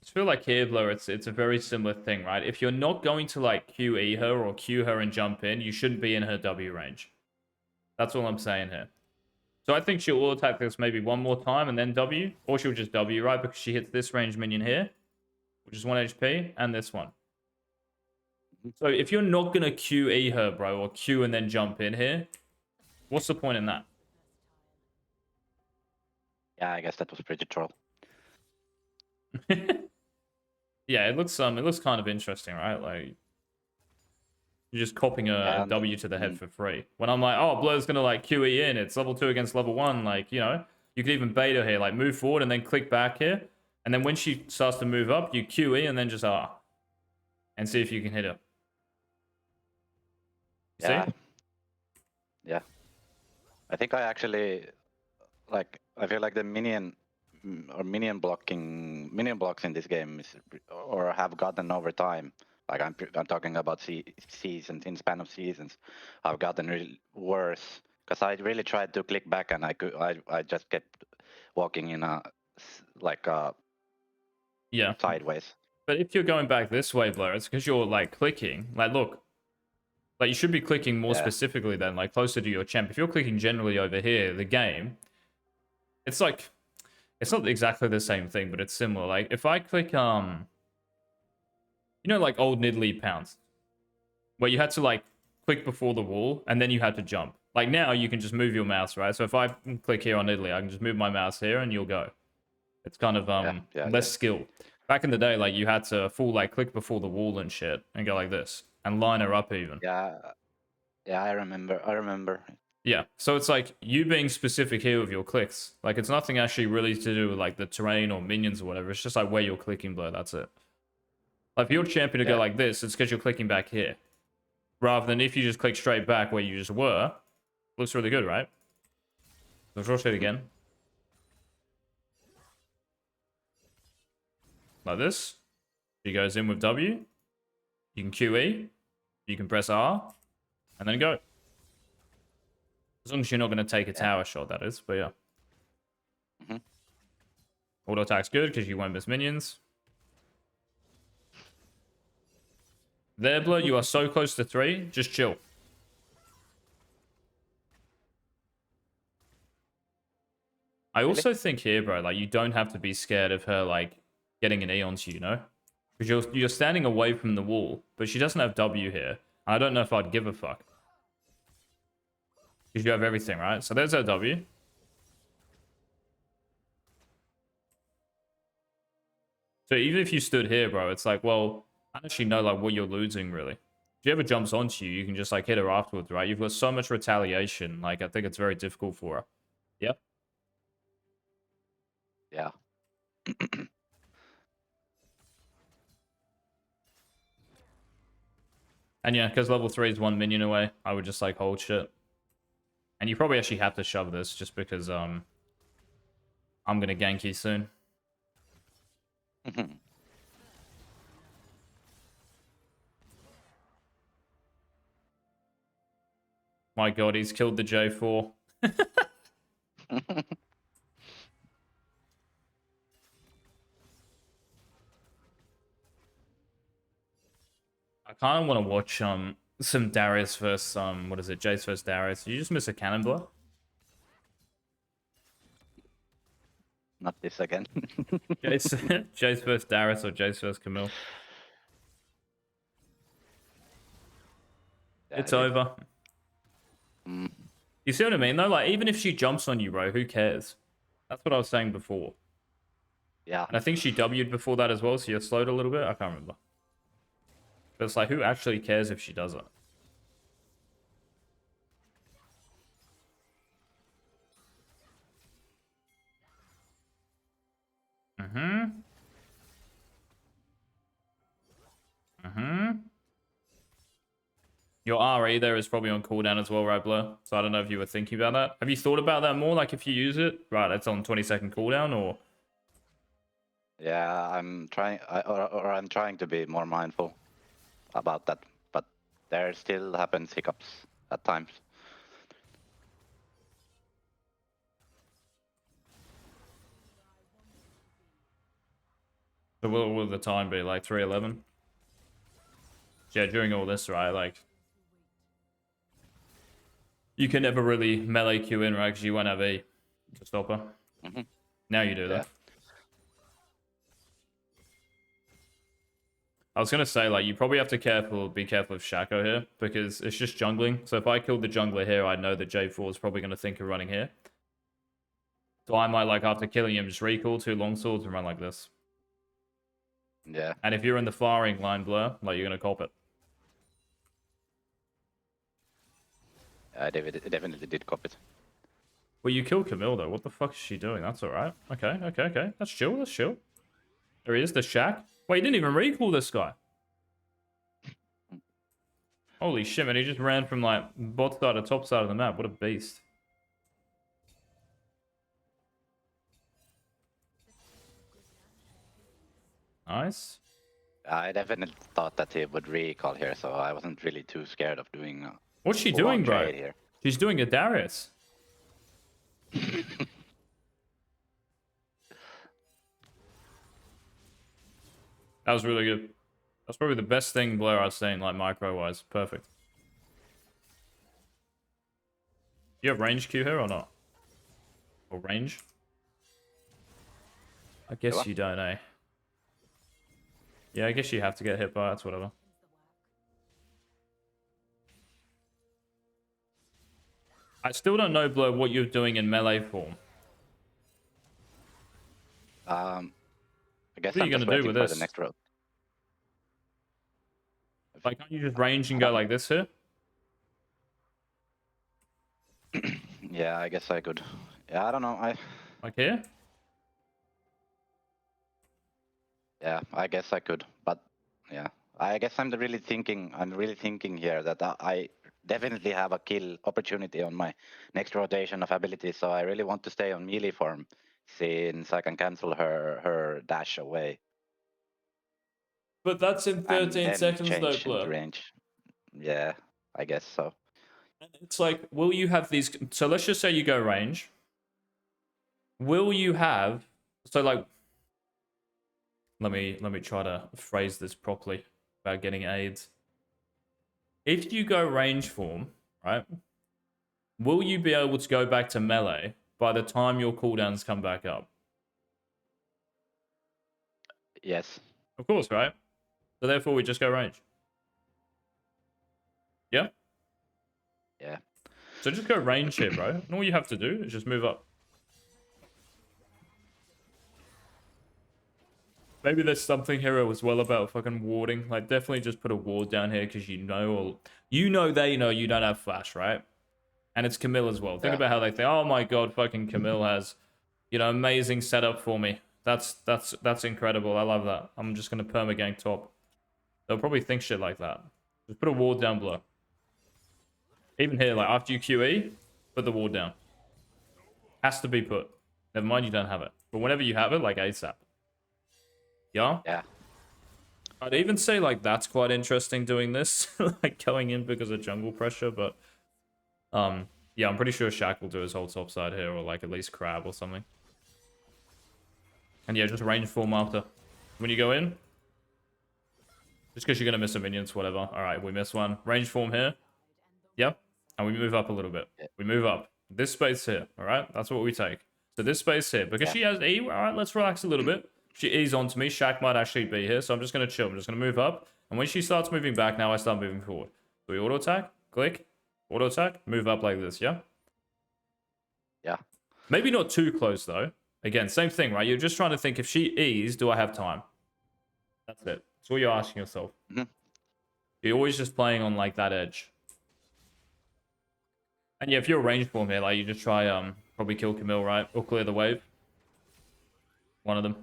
I feel like here, Blur, it's a very similar thing, right? If you're not going to like QE her or Q her and jump in, you shouldn't be in her W range. That's all I'm saying here. So I think she'll attack this maybe one more time and then W, or she'll just W, right? Because she hits this range minion here, which is 1 HP, and this one. So if you're not gonna QE her, bro, or Q and then jump in here, what's the point in that? Yeah, I guess that was pretty troll. Yeah, it looks kind of interesting, right? Like you're just copying a W to the head for free. When I'm like, oh, Blur's gonna like QE in, it's level 2 against level 1, like, you know, you could even bait her here, like move forward and then click back here. And then when she starts to move up, you QE and then just R. And see if you can hit her. Yeah. See? Yeah. I think I actually like I feel like the minion blocks in this game is or have gotten over time. Like I'm talking about seasons, in span of seasons, I've gotten really worse because I really tried to click back and I just kept walking in Yeah. sideways. But if you're going back this way, Blur, it's because you're like clicking. Like, look. Like, you should be clicking more specifically then, like closer to your champ. If you're clicking generally over here, the game, it's like, it's not exactly the same thing, but it's similar. Like, if I click, you know, like old Nidalee pounce, where you had to like click before the wall and then you had to jump. Like now you can just move your mouse, right? So if I click here on Nidalee, I can just move my mouse here and you'll go. It's kind of less skill. Back in the day, like you had to full like click before the wall and shit and go like this and line her up even. Yeah, I remember. Yeah, so it's like you being specific here with your clicks. Like it's nothing actually really to do with like the terrain or minions or whatever. It's just like where you're clicking, Blur. That's it. Like if you're champion to go like this, it's because you're clicking back here. Rather than if you just click straight back where you just were. Looks really good, right? Let's rotate again. Like this. She goes in with W. You can QE. You can press R. And then go. As long as you're not going to take a tower shot, that is. But yeah. Auto attack's good because you won't miss minions. There, Blur, you are so close to 3. Just chill. I also think here, bro, like you don't have to be scared of her like getting an E onto you, know? Because you're standing away from the wall, but she doesn't have W here. And I don't know if I'd give a fuck. Because you have everything, right? So there's her W. So even if you stood here, bro, it's like, well, I don't actually know like what you're losing, really. If she ever jumps onto you, you can just like hit her afterwards, right? You've got so much retaliation. Like, I think it's very difficult for her. Yeah? Yeah. And yeah, because level 3 is 1 minion away, I would just like hold shit. And you probably actually have to shove this just because I'm gonna gank you soon. My god, he's killed the J4. I kind of want to watch some Darius versus what is it, Jayce versus Darius. Did you just miss a cannon blow? Not this again. Jayce versus Darius or Jayce versus Camille. Yeah, It's over. You see what I mean though? Like even if she jumps on you, bro, who cares? That's what I was saying before. Yeah. And I think she W'd before that as well, so you're slowed a little bit. I can't remember. But it's like, who actually cares if she does it? Your RE there is probably on cooldown as well, right, Blur? So I don't know if you were thinking about that. Have you thought about that more? Like if you use it, right, it's on 20-second cooldown, or? Yeah, I'm trying, or I'm trying to be more mindful about that, but there still happens hiccups at times. So what will the time be? Like 3:11? Yeah, during all this, right? Like, you can never really melee Q in, right? Because you won't have E to stop her. Mm-hmm. Now you do, Yeah. though. I was gonna say, like, you probably have to be careful of Shaco here, because it's just jungling. So if I killed the jungler here, I know that J4 is probably gonna think of running here. So I might, like, after killing him, just recall 2 longswords and run like this. Yeah. And if you're in the firing line, Blur, like, you're gonna cop it. I definitely did copy it. Well, you killed Camille, though. What the fuck is she doing? That's alright. Okay, okay, okay. That's chill, that's chill. There he is, the Shack. Wait, he didn't even recall this guy. Holy shit, man. He just ran from, like, bot side to top side of the map. What a beast. Nice. I definitely thought that he would recall here, so I wasn't really too scared of doing. What's she full-on doing, bro? trade here. She's doing a Darius. That was really good. That's probably the best thing Blair I've seen, like, micro-wise. Perfect. You have range Q here or not? Or range? I guess What? you don't, eh? Yeah, I guess you have to get hit by it. It's whatever. I still don't know, Blur, what you're doing in melee form. I guess What are I'm you just gonna do waiting with for this? the next road. Like, can't you just range and go like this here? Yeah, I guess I could. Yeah, I don't know. Like here? Yeah, I guess I could. But yeah, I guess I'm really thinking. I'm really thinking here that I definitely have a kill opportunity on my next rotation of abilities. So I really want to stay on melee form, since I can cancel her dash away But that's in and 13 then seconds, though, change into Blur. range. Yeah, I guess so. It's like, will you have these? So let's just say you go range. Will you have? So like, let me try to phrase this properly about getting AIDS. If you go range form, right? Will you be able to go back to melee by the time your cooldowns come back up? Yes. Of course, right? So therefore, we just go range. Yeah. Yeah. So just go range here, bro. And all you have to do is just move up. Maybe there's something here as well about fucking warding. Like, definitely just put a ward down here because you know they know you don't have flash, right? And it's Camille as well. Think Yeah. about how they think, oh my god, fucking Camille has, amazing setup for me. That's incredible. I love that. I'm just gonna permagank top. They'll probably think shit like that. Just put a ward down below. Even here, like after you QE, put the ward down. Has to be put. Never mind, you don't have it. But whenever you have it, like ASAP. Yeah? Yeah. I'd even say, like, that's quite interesting doing this. Like, going in because of jungle pressure, but... yeah, I'm pretty sure Shaq will do his whole top side here, or, like, at least Crab or something. And yeah, just range form after. When you go in... Just because you're going to miss some minions, whatever. Alright, we miss one. Range form here. Yep. And we move up a little bit. We move up. This space here, alright? That's what we take. So this space here. Because she has E, alright, let's relax a little bit. She E's onto me. Shaq might actually be here, so I'm just going to chill. I'm just going to move up. And when she starts moving back, now I start moving forward. So we auto-attack, click, auto-attack, move up like this, yeah? Yeah. Maybe not too close, though. Again, same thing, right? You're just trying to think, if she E's, do I have time? That's it. That's what you're asking yourself. Mm-hmm. You're always just playing on, like, that edge. And yeah, if you're a range form here, like, you just try, probably kill Camille, right? Or clear the wave. One of them.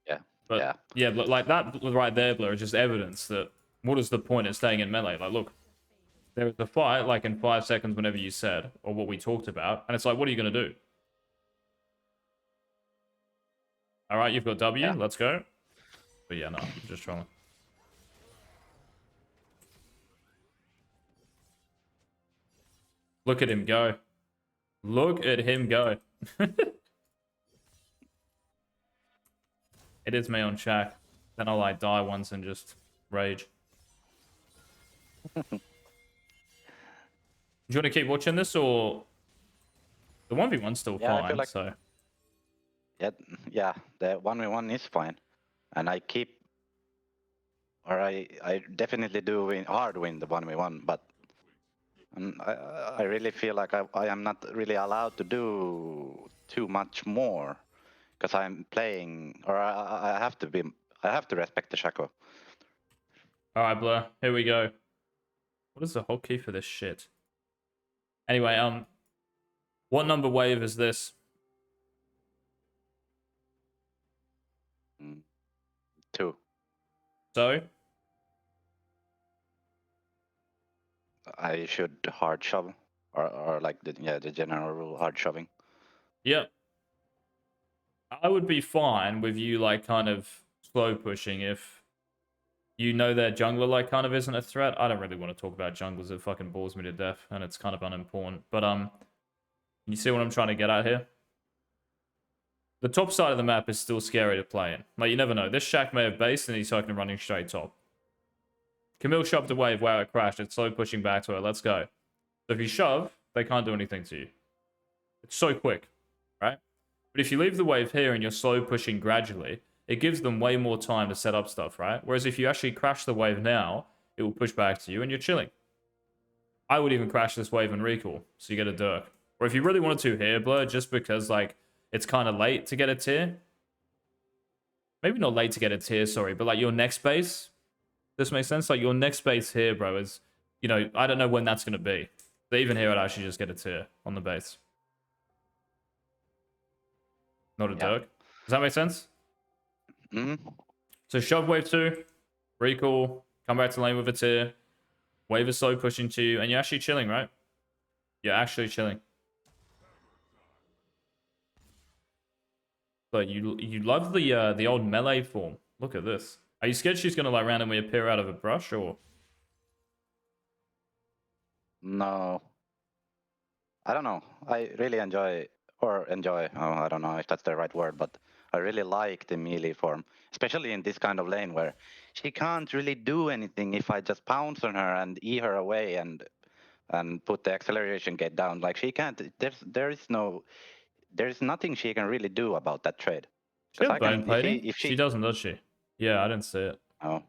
Yeah. But yeah, like that right there, Blur, is just evidence that what is the point of staying in melee? Like, look, there was a fight like in 5 seconds whenever you said, or what we talked about, and it's like, what are you going to do? All right, you've got W, Yeah. let's go. But yeah, no, I'm just trolling. Look at him go. Look at him go. It is me on Shaq. Then I'll like die once and just rage. Do you want to keep watching this, or the 1v1's still Yeah, I feel fine, like so yeah, the 1v1 is fine, and I keep, or I definitely do hard win the 1v1, but I really feel like I am not really allowed to do too much more because I'm playing, or I have to be, I have to respect the Shaco. alright, Blur, here we go. What is the hotkey for this shit? Anyway, what number wave is this? 2. So I should hard shove, or like the general rule, hard shoving. yep. I would be fine with you like kind of slow pushing if you know their jungler like kind of isn't a threat. I don't really want to talk about junglers. It fucking bores me to death and it's kind of unimportant. But you see what I'm trying to get at here? The top side of the map is still scary to play in. Like, you never know. This Shaq may have based and he's fucking running straight top. Camille shoved a wave. Wow, it crashed. It's slow pushing back to her. Let's go. So if you shove, they can't do anything to you. It's so quick, right? But if you leave the wave here and you're slow pushing gradually, it gives them way more time to set up stuff, right? Whereas if you actually crash the wave now, it will push back to you and you're chilling. I would even crash this wave and recall, so you get a Dirk. Or if you really wanted to here, Blur, just because, like, it's kind of late to get a tier. Maybe not late to get a tier, sorry, but, like, your next base. This makes sense? Like, your next base here, bro, is, you know, I don't know when that's going to be. But even here, I'd actually just get a tier on the base. Not a Dirk. Does that make sense? Mm-hmm. So shove wave 2, recall, come back to lane with a tier. Wave is slow pushing to you, and you're actually chilling, right? You're actually chilling. But you love the old melee form. Look at this. Are you scared she's gonna like randomly appear out of a brush, or? No, I don't know. I really enjoy, oh, I don't know if that's the right word, but I really like the melee form, especially in this kind of lane where she can't really do anything if I just pounce on her and E her away and put the acceleration gate down. Like, she can't. There is nothing she can really do about that trade. She Because have I bone can, plating? if She she doesn't, does she? Yeah, I didn't see it. oh.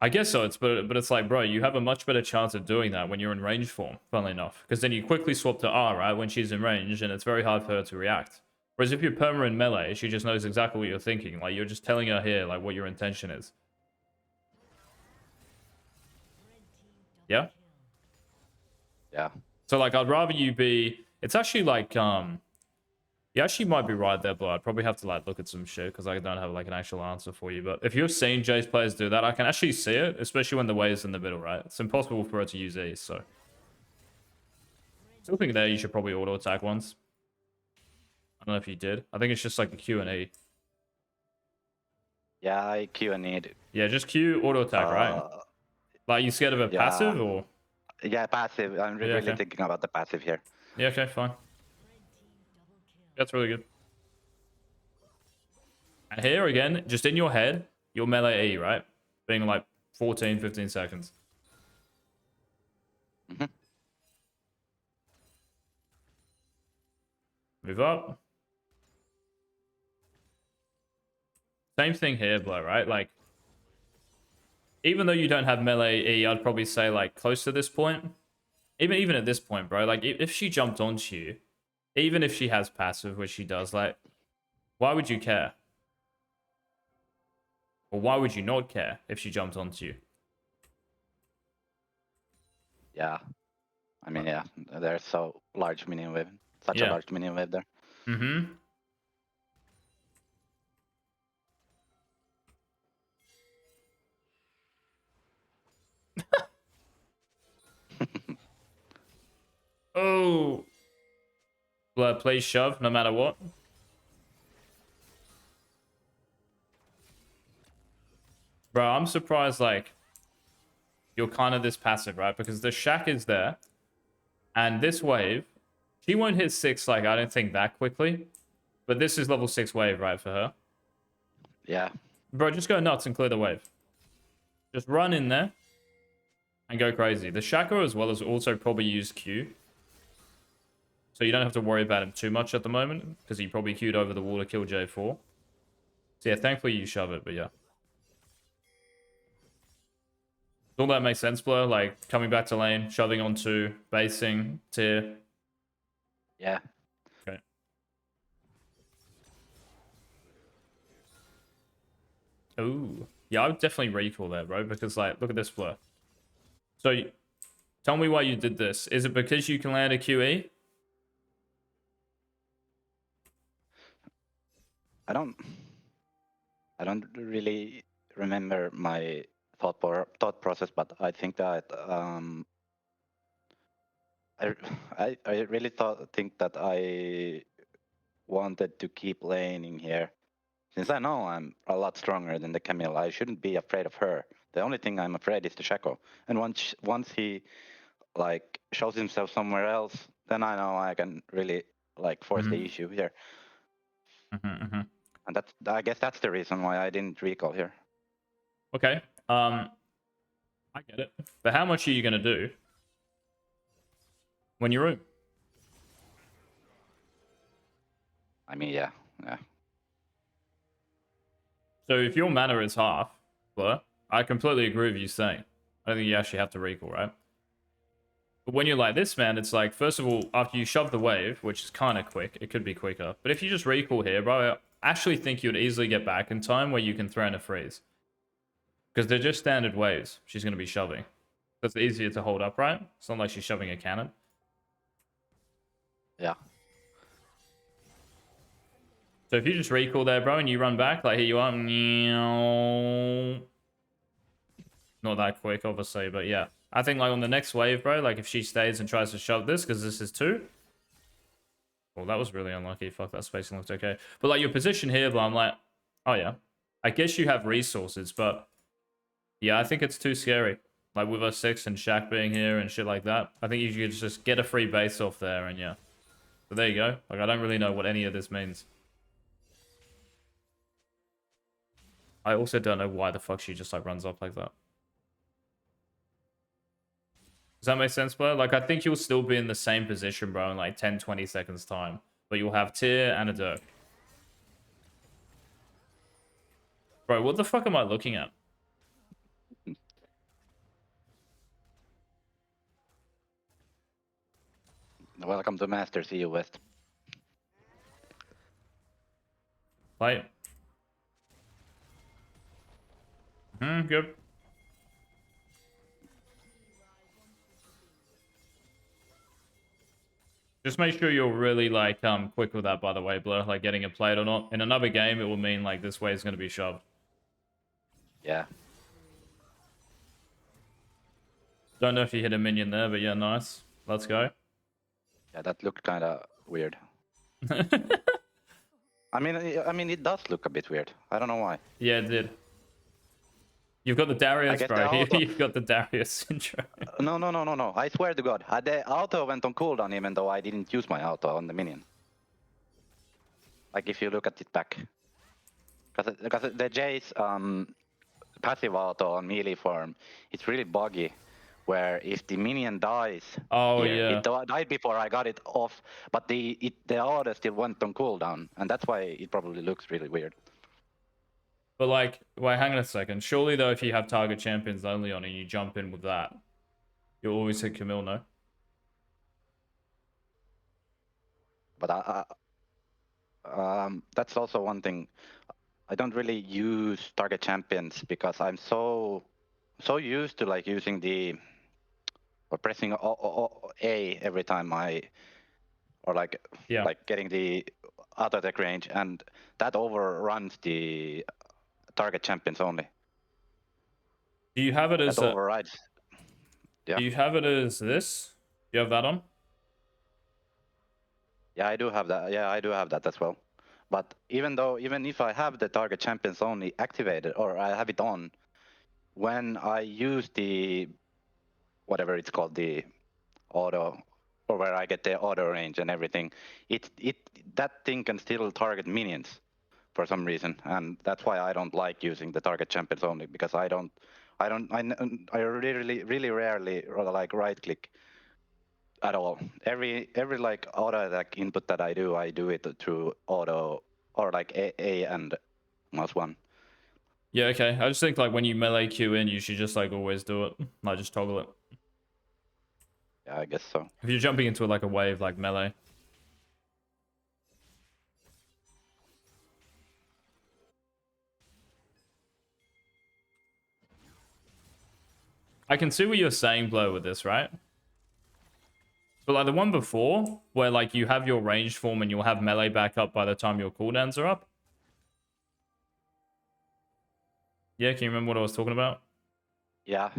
I guess so. But it's like, bro, you have a much better chance of doing that when you're in range form. Funnily enough, because then you quickly swap to R, right, when she's in range, and it's very hard for her to react. Whereas if you're perma in melee, she just knows exactly what you're thinking. Like, you're just telling her here, like, what your intention is. Yeah. Yeah. So like, I'd rather you be. It's actually like you actually might be right there, but I'd probably have to like look at some shit because I don't have like an actual answer for you. But if you've seen Jayce players do that, I can actually see it, especially when the wave's in the middle, right? It's impossible for her to use these, so. Still think there you should probably auto attack once. I don't know if you did. I think it's just like the Q and E. Yeah, I Q and need. Yeah, just Q auto attack, right? Like, you scared of a passive or? Yeah, passive. I'm Yeah, really okay. thinking about the passive here. Yeah, okay, fine. That's really good. And here again, just in your head, your melee E, right? Being like 14, 15 seconds. Mm-hmm. Move up. Same thing here, Blow, right? Like, even though you don't have melee E, I'd probably say like close to this point. Even at this point, bro, like if she jumped onto you, even if she has passive, which she does, like, why would you care? Or why would you not care if she jumped onto you? Yeah. I mean, yeah, there's so large minion wave. Such a large minion wave there. Mm-hmm. Oh, Blur, please shove no matter what. Bro, I'm surprised, like, you're kind of this passive, right? Because the Shack is there, and this wave, she won't hit 6, like, I don't think that quickly. But this is level 6 wave, right, for her. Yeah. Bro, just go nuts and clear the wave. Just run in there and go crazy. The Shaco as well as also probably use Q. So you don't have to worry about him too much at the moment, because he probably queued over the wall to kill J4. So yeah, thankfully you shove it, but yeah. Does all that make sense, Blur? Like, coming back to lane, shoving onto, basing, tier. Yeah. Okay. Ooh. Yeah, I would definitely recall that, bro, because, like, look at this, Blur. So, tell me why you did this. Is it because you can land a QE? I don't really remember my thought process, but I think that I really think that I wanted to keep laning here. Since I know I'm a lot stronger than the Camille, I shouldn't be afraid of her. The only thing I'm afraid is the Shaco. And once he like shows himself somewhere else, then I know I can really like force the issue here. And I guess that's the reason why I didn't recall here. Okay. I get it. But how much are you gonna do when you're room? I mean, yeah. So if your mana is half, Blur, I completely agree with you saying. I don't think you actually have to recall, right? But when you're like this, man, it's like, first of all, after you shove the wave, which is kind of quick, it could be quicker. But if you just recall here, bro, I actually think you'd easily get back in time where you can throw in a freeze. Because they're just standard waves she's going to be shoving. So it's easier to hold upright. It's not like she's shoving a cannon. Yeah. So if you just recall there, bro, and you run back, like, here you are. Not that quick, obviously, but yeah. I think, like, on the next wave, bro, like, if she stays and tries to shove this, because this is 2. Well, that was really unlucky. Fuck, that spacing looked okay. But, like, your position here, but I'm like, oh, yeah. I guess you have resources, but yeah, I think it's too scary. Like, with us 6 and Shaq being here and shit like that, I think you should just get a free base off there, and yeah. So there you go. Like, I don't really know what any of this means. I also don't know why the fuck she just, like, runs up like that. Does that make sense, bro? Like, I think you'll still be in the same position, bro, in, like, 10, 20 seconds time. But you'll have tier and a Dirk. Bro, what the fuck am I looking at? Welcome to Masters EU West. Play it. Good. Just make sure you're really, like, quick with that, by the way, Blur. Like, getting it played or not. In another game, it will mean, like, this way is going to be shoved. Yeah. Don't know if you hit a minion there, but yeah, nice. Let's go. Yeah, that looked kind of weird. I mean, it does look a bit weird. I don't know why. Yeah, it did. You've got the Darius, bro. The You've got the Darius syndrome. No. I swear to God. The auto went on cooldown even though I didn't use my auto on the minion. Like, if you look at it back. Because the Jayce passive auto on melee form, it's really buggy. Where if the minion dies, Oh, here, yeah. it died before I got it off, but the auto still went on cooldown, and that's why it probably looks really weird. But, like, wait, hang on a second. Surely, though, if you have target champions only on and you jump in with that, you'll always hit Camille, no? But that's also one thing. I don't really use target champions because I'm so used to like using or pressing A every time or like getting the auto attack range, and that overruns the target champions only. Do you have it as that overrides? Yeah. Do you have it as this? Do you have that on? Yeah, I do have that. Yeah, I do have that as well. But even if I have the target champions only activated or I have it on, when I use the whatever it's called, the auto, or where I get the auto range and everything, it that thing can still target minions for some reason, and that's why I don't like using the target champions only, because I really rarely like right click at all. Every like auto attack input that I do it through auto or like A and mouse one. Yeah, okay. I just think like when you melee Q in, you should just like always do it. Like just toggle it. Yeah, I guess so. If you're jumping into like a wave like melee. I can see what you're saying, Blur, with this, right? But like the one before, where like you have your ranged form and you'll have melee back up by the time your cooldowns are up. Yeah, can you remember what I was talking about? Yeah.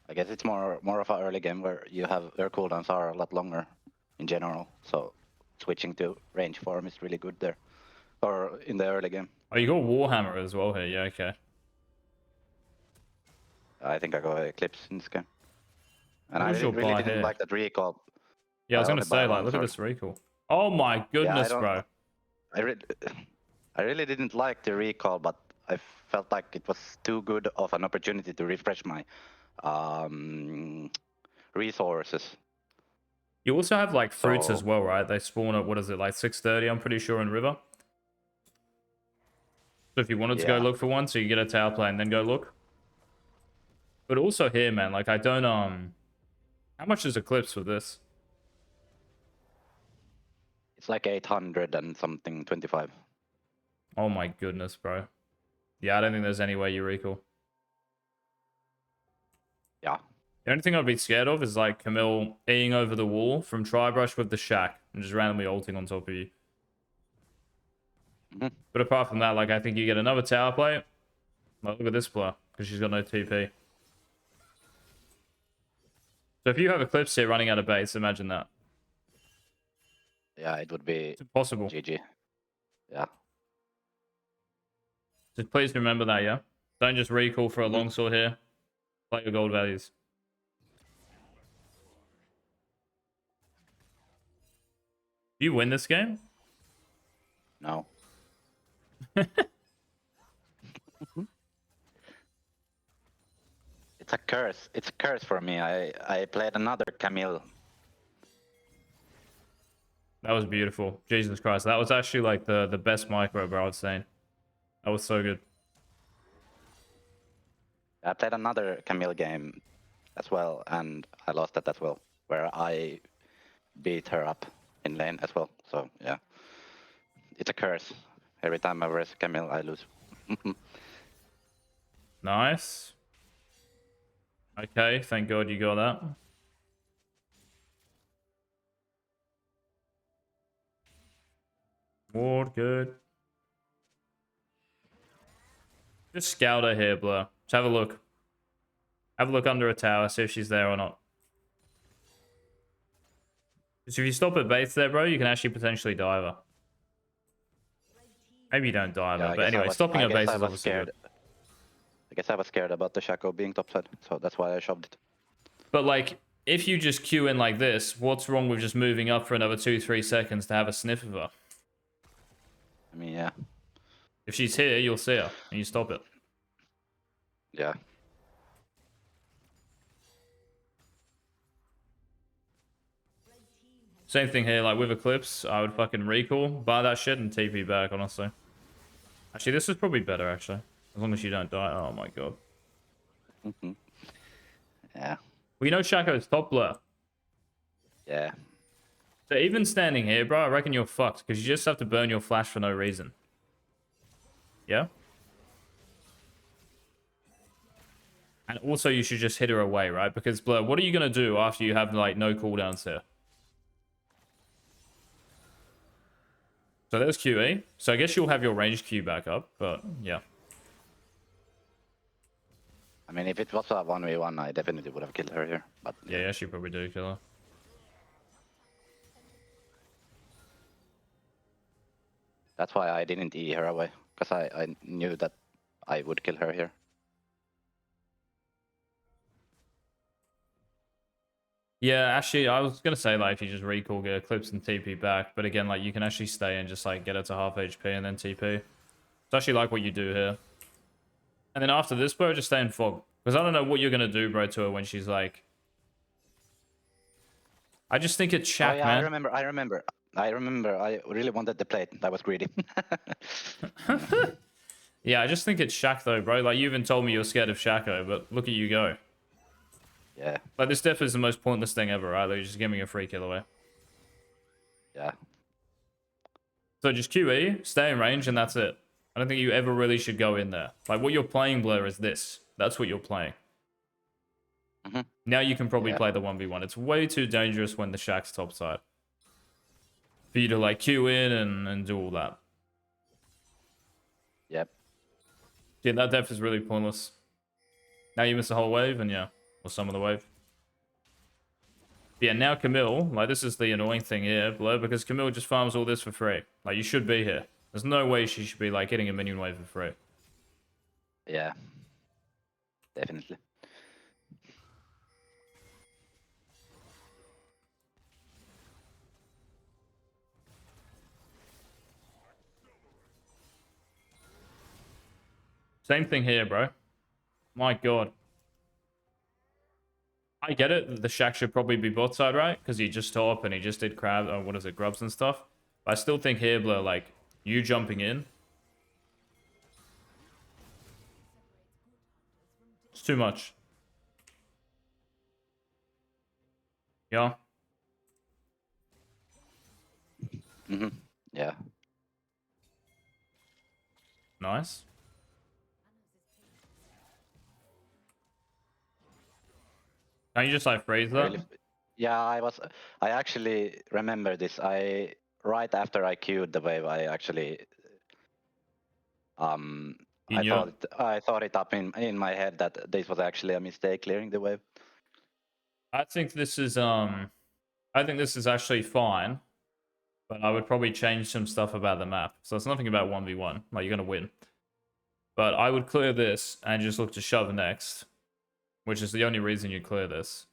I guess it's more of an early game where your cooldowns are a lot longer in general. So switching to range form is really good there, or in the early game. Oh, you got Warhammer as well here. Yeah, okay. I think I got Eclipse in this game, and What I was your really buy didn't here? like that recall. Yeah, I was gonna only buy say, like, one look at sword. this recall. Oh my Yeah, goodness, bro. I really didn't like the recall, but I felt like it was too good of an opportunity to refresh my resources. You also have like fruits So as well, right? They spawn at, what is it, like 6:30, I'm pretty sure, in River. So if you wanted to go yeah, look for one, so you get a tower play and then go look. But also here, man, like I don't how much is Eclipse for this? it's like 800 and something 25. Oh my goodness, bro. Yeah, I don't think there's any way you recall. Yeah. The only thing I'd be scared of is like Camille Eing over the wall from Tribrush with the shack and just randomly ulting on top of you. Mm-hmm. But apart from that, like I think you get another tower play. Like, look at this player, because she's got no TP. So if you have Eclipse here running out of base, imagine that. Yeah, it would be It's impossible. GG. Yeah. Just please remember that, yeah? Don't just recall for a Mm-hmm. longsword here. Play your gold values. Do you win this game? No. It's a curse. It's a curse for me. I played another Camille. That was beautiful. Jesus Christ. That was actually like the best micro, bro, I was saying. That was so good. I played another Camille game as well, and I lost that as well, where I beat her up in lane as well. So yeah, it's a curse. Every time I verse Camille, I lose. Nice. Okay, thank God you got that. Ward, good. Just scout her here, Blur. Just have a look. Have a look under a tower, see if she's there or not. Because if you stop at base there, bro, you can actually potentially dive her. Maybe you don't dive Yeah, her, but anyway, stopping at base is obviously good. I guess I was scared about the Shaco being topside, so that's why I shoved it. But like, if you just queue in like this, what's wrong with just moving up for another 2-3 seconds to have a sniff of her? I mean, yeah. If she's here, you'll see her, and you stop it. Yeah. Same thing here, like with Eclipse, I would fucking recall, buy that shit, and TP back, honestly. Actually, this is probably better, actually. As long as you don't die. Oh my god. Mm-hmm. Yeah. Well, you know Shaco's top Blur. Yeah. So even standing here, bro, I reckon you're fucked, because you just have to burn your flash for no reason. Yeah? And also, you should just hit her away, right? Because, Blur, what are you going to do after you have, like, no cooldowns here? So there's QE. So I guess you'll have your range Q back up, but yeah. I mean, if it was a 1v1, I definitely would have killed her here. But Yeah, she probably do kill her. that's why I didn't E her away, because I knew that I would kill her here. Yeah, actually, I was gonna say like if you just recall, get Eclipse and TP back, but again, like you can actually stay and just like get it to half HP and then TP. It's actually like what you do here. And then after this, bro, just stay in fog. Because I don't know what you're gonna do, bro, to her when she's like. I just think it's Shaq, Oh yeah, man. I remember. I really wanted the plate. I was greedy. Yeah, I just think it's Shaq though, bro. Like you even told me you're scared of Shaco, but look at you go. Yeah. Like this death is the most pointless thing ever, right? Like you're just giving a free kill away. Yeah. So just QE, stay in range, and that's it. I don't think you ever really should go in there. Like what you're playing, Blur, is this. That's what you're playing. Now you can probably play the 1v1. It's way too dangerous when the Shaq's topside. For you to like queue in and do all that. Yep. Yeah, that depth is really pointless. Now you miss the whole wave, and yeah, or some of the wave. But yeah, now Camille, like this is the annoying thing here, Blur, because Camille just farms all this for free. Like you should be here. There's no way she should be like getting a minion wave for free. Yeah. Definitely. Same thing here, bro. My god. I get it. The Shaq should probably be bot side, right? Because he just top and he just did crab, or what is it, grubs and stuff. But I still think here, Blur, like, you jumping in. It's too much. Yeah. Yeah. Nice. Can you just like phrase that? Really, yeah, I actually remember this. Right after I queued the wave, I actually I thought it up in my head that this was actually a mistake clearing the wave. I think this is actually fine, but I would probably change some stuff about the map. So it's nothing about 1v1, like you're gonna win. But I would clear this and just look to shove next, which is the only reason you clear this.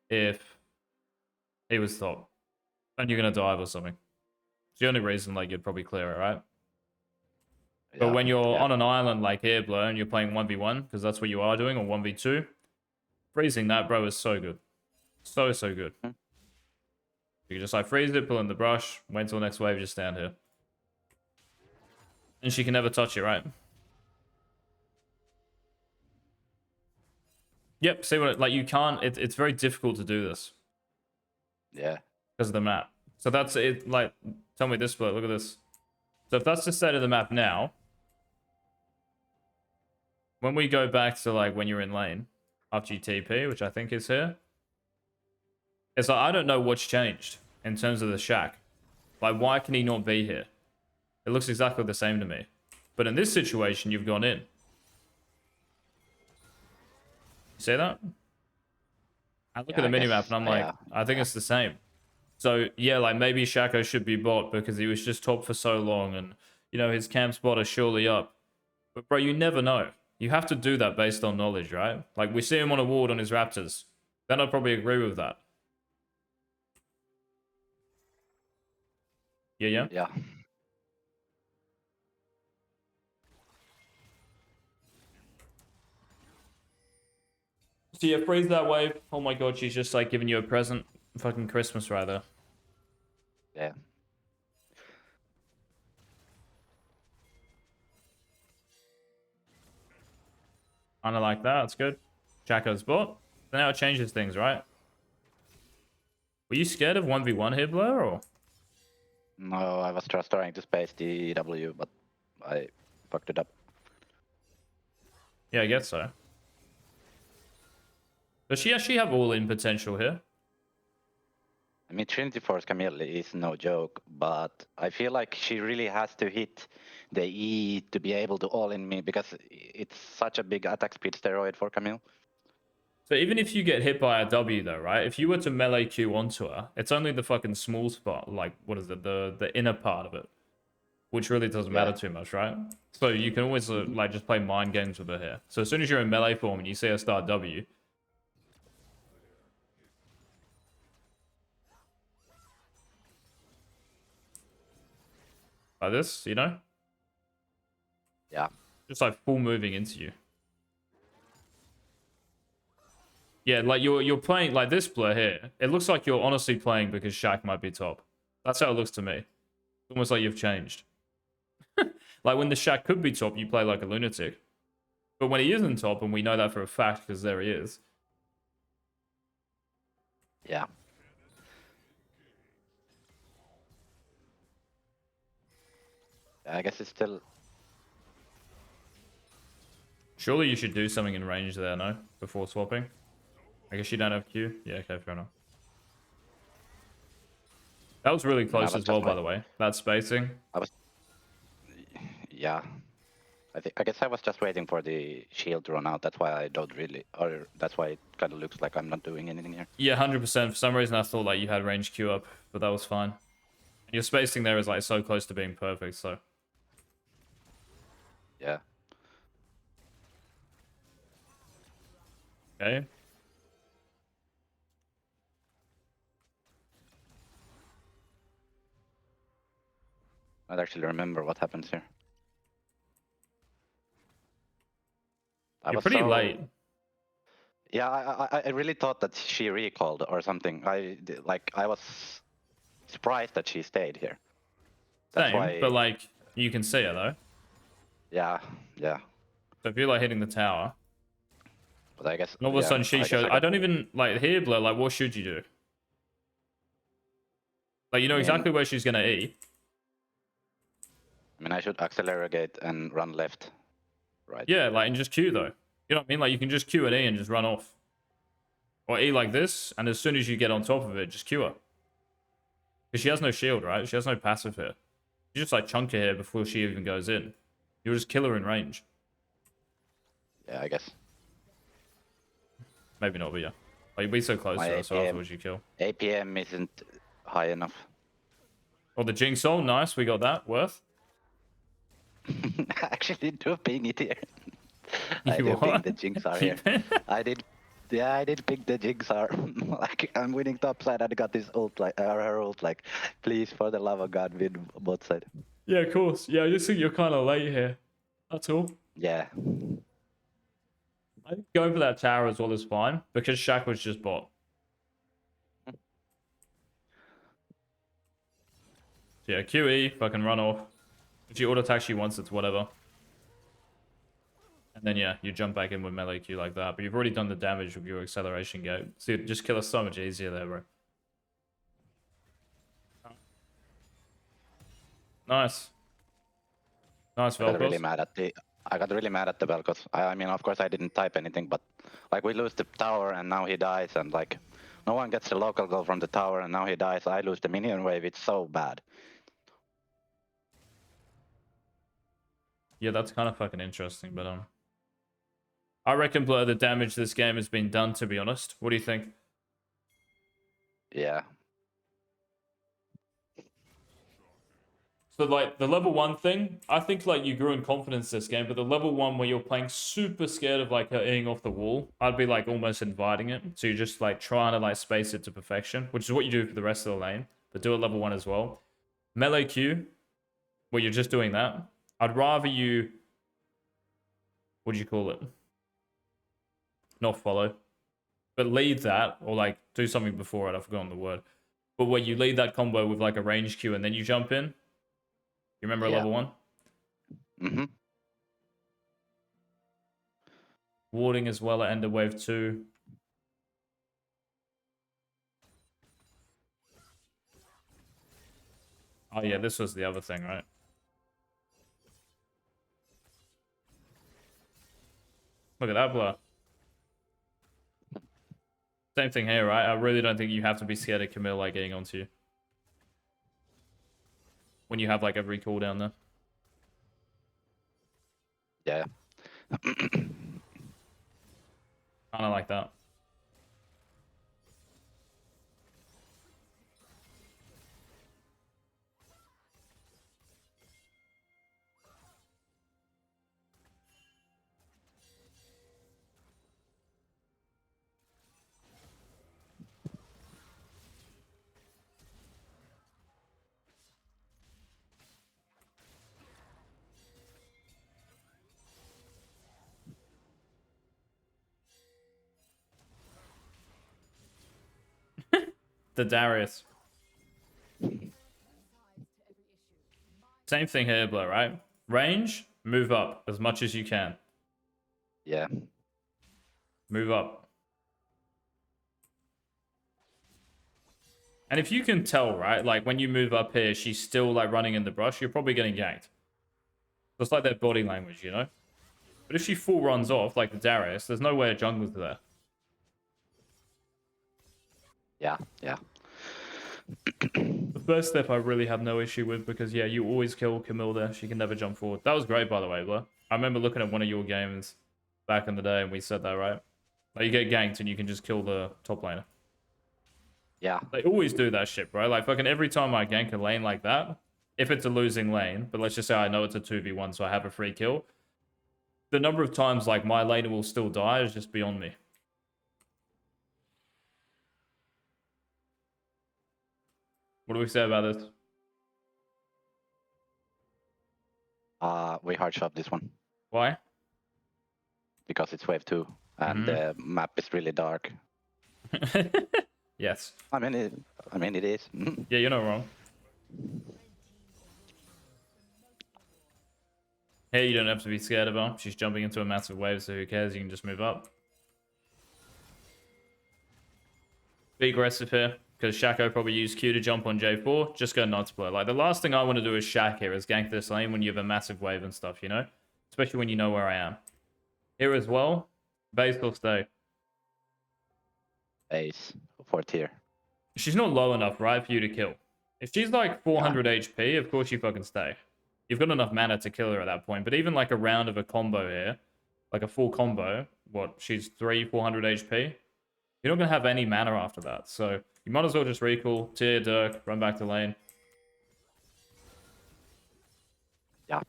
If he was top, and you're gonna dive or something. It's the only reason like you'd probably clear it, right? But when you're on an island like here, Blur, and you're playing 1v1, because that's what you are doing, or 1v2, freezing that, bro, is so good. So good. You can just like freeze it, pull in the brush, wait till next wave, just stand here. And she can never touch you, right? Yep, see what, like you can't, it's very difficult to do this. Yeah. Because of the map. So that's it, like, tell me this, Blur, look at this. So if that's the state of the map now, when we go back to like when you're in lane, after you TP, which I think is here, it's like, I don't know what's changed in terms of the Shaq. Like, why can he not be here? It looks exactly the same to me. But in this situation, you've gone in. You see that? I look at the minimap and I'm like, I think it's the same. So, yeah, like maybe Shaco should be bot because he was just top for so long and, you know, his camp spot is surely up. But, bro, you never know. You have to do that based on knowledge, right? Like, we see him on a ward on his Raptors. Then I'd probably agree with that. Yeah? Yeah. So yeah, freeze that wave. Oh my god, she's just like giving you a present. Fucking Christmas right there. Yeah. Kinda like that, that's good. Jacko's bot. So now it changes things, right? Were you scared of 1v1 here, Blur, or? No, I was just trying to space the EUW, but I fucked it up. Yeah, I guess so. Does she actually have all-in potential here? I mean, Trinity Force Camille is no joke, but I feel like she really has to hit the E to be able to all-in me because it's such a big attack speed steroid for Camille. So even if you get hit by a W though, right? If you were to melee Q onto her, it's only the fucking small spot, like what is it, the inner part of it, which really doesn't matter too much, right? So you can always like just play mind games with her here. So as soon as you're in melee form and you see her start W, like this, you know, Yeah. just like full moving into you. Yeah, like you're playing like this Blur here. It looks like you're honestly playing because Shaq might be top. That's how it looks to me. It's almost like you've changed. Like when the Shaq could be top, you play like a lunatic. But when he isn't top, and we know that for a fact because there he is. Yeah. I guess it's still... Surely you should do something in range there, no? Before swapping. I guess you don't have Q. Yeah, okay, fair enough. That was really close as well, by the way. That spacing. Yeah. I guess I was just waiting for the shield to run out. That's why I don't really... Or that's why it kind of looks like I'm not doing anything here. Yeah, 100%. For some reason, I thought like you had range Q up, but that was fine. And your spacing there is like so close to being perfect, so... Yeah. Okay. I don't actually remember what happens here. You're pretty late. Yeah, I really thought that she recalled or something. I was surprised that she stayed here. That's Same, why... but like you can see her though. Yeah, yeah. So if you like hitting the tower, But I guess... and all of a sudden she shows... I don't even like here, Blur. Like, what should you do? Like, you know exactly where she's gonna E. I mean, I should accelerate and run left, right? Yeah, like, and just Q though. You know what I mean? Like, you can just Q and E and just run off. Or E like this, and as soon as you get on top of it, just Q her. Because she has no shield, right? She has no passive here. You just, like, chunk her here before she even goes in. You'll just kill her in range. Yeah, I guess. Maybe not, but yeah. Like, you'd be so close to her, so afterwards you kill. APM isn't high enough. Oh, the Jinx ult, nice. We got that. Worth. Actually, do ping it here. I You do what? ping the Jinx are here. I did. Yeah, I did pick the Jinx are. Like, I'm winning top side. I got this ult, like, her ult, like, please, for the love of God, win both side. Yeah, of course. Yeah, I just think you're kind of late here. That's all. Yeah. I think going for that tower as well is fine because Shaq was just bot. So yeah, QE, fucking run off. If she auto attacks you once, it's whatever. And then yeah, you jump back in with melee Q like that. But you've already done the damage with your acceleration gate. So you just kill us so much easier there, bro. Nice. Nice, Velcros. I got really mad at the Velcros. I mean, of course, I didn't type anything, but like we lose the tower and now he dies, and like no one gets the local goal from the tower and now he dies. I lose the minion wave. It's so bad. Yeah, that's kind of fucking interesting, but I reckon Blur, the damage this game has been done, to be honest. What do you think? Yeah. So, like, the level 1 thing, I think, like, you grew in confidence this game, but the level 1 where you're playing super scared of, like, her eating off the wall, I'd be, like, almost inviting it. So you're just, like, trying to, like, space it to perfection, which is what you do for the rest of the lane, but do it level 1 as well. Melee Q, where you're just doing that, I'd rather you... What do you call it? Not follow. But lead that, or, like, do something before it, I've forgotten the word. But where you lead that combo with, like, a range Q and then you jump in. You remember level 1? Mm-hmm. Warding as well at end of wave 2. Oh yeah, this was the other thing, right? Look at that Blur. Same thing here, right? I really don't think you have to be scared of Camille like getting onto you when you have like every cooldown there. Yeah. Kind of like that. The Darius. Same thing here, Blur, right? Range, move up as much as you can. Yeah. Move up. And if you can tell, right, like when you move up here, she's still like running in the brush, you're probably getting ganked. It's like their body language, you know? But if she full runs off, like the Darius, there's no way a jungler's there. Yeah. Yeah. The first step I really have no issue with because, yeah, you always kill Camille there. She can never jump forward. That was great, by the way, Blur. I remember looking at one of your games back in the day and we said that, right? Like, you get ganked and you can just kill the top laner. Yeah. They always do that shit, bro. Like, fucking every time I gank a lane like that, if it's a losing lane, but let's just say I know it's a 2v1, so I have a free kill, the number of times, like, my laner will still die is just beyond me. What do we say about this? We hard shove this one Why? because it's wave 2 and the map is really dark. Yes. I mean, it is. Yeah, you're not wrong. Here, you don't have to be scared of her. She's jumping into a massive wave, so who cares? You can just move up. Be aggressive here, because Shaco probably used Q to jump on J4. Just go nuts, Blur. Like, the last thing I want to do is Shaq here, is gank this lane when you have a massive wave and stuff, you know? Especially when you know where I am. Here as well, base will stay. Ace for tier. She's not low enough, right, for you to kill. If she's like 400 HP, of course you fucking stay. You've got enough mana to kill her at that point. But even like a round of a combo here, like a full combo, what, she's 400 HP? You're not going to have any mana after that. So you might as well just recall, tier, Dirk, run back to lane. Yeah.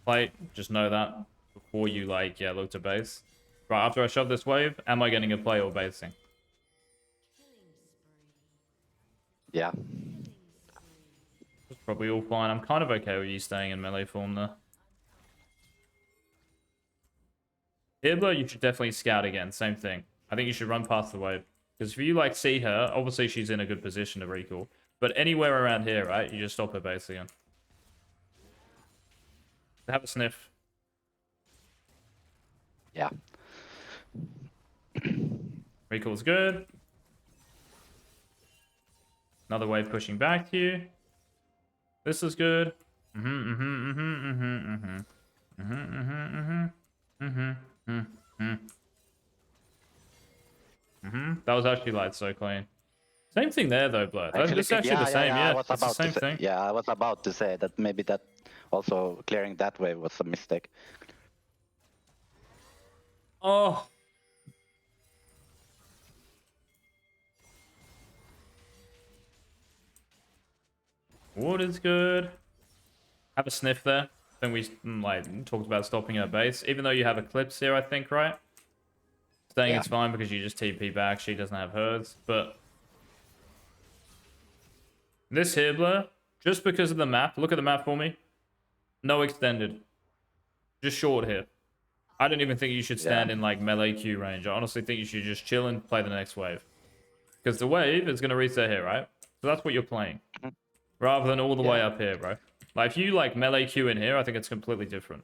Play, just know that before you like, yeah, look to base. Right, after I shove this wave, am I getting a play or basing? Yeah. It's probably all fine. I'm kind of okay with you staying in melee form there. Ibla, you should definitely scout again. Same thing. I think you should run past the wave. Because if you, like, see her, obviously she's in a good position to recall. But anywhere around here, right, you just stop her base again. Have a sniff. Yeah. Recall's good. Another wave pushing back to you. This is good. That was actually like so clean. Same thing there though, Blur. It's actually the same, yeah. It's the same thing. Yeah, I was about to say that maybe that also clearing that wave was a mistake. Oh. Wood is good. Have a sniff there. Then we like talked about stopping her base. Even though you have Eclipse here, I think, right? Staying it's fine because you just TP back. She doesn't have hers. But this here, Blur, just because of the map, look at the map for me. No extended. Just short here. I don't even think you should stand in like melee Q range. I honestly think you should just chill and play the next wave. Because the wave is going to reset here, right? So that's what you're playing. Rather than all the way up here, bro. Like, if you, like, melee Q in here, I think it's completely different.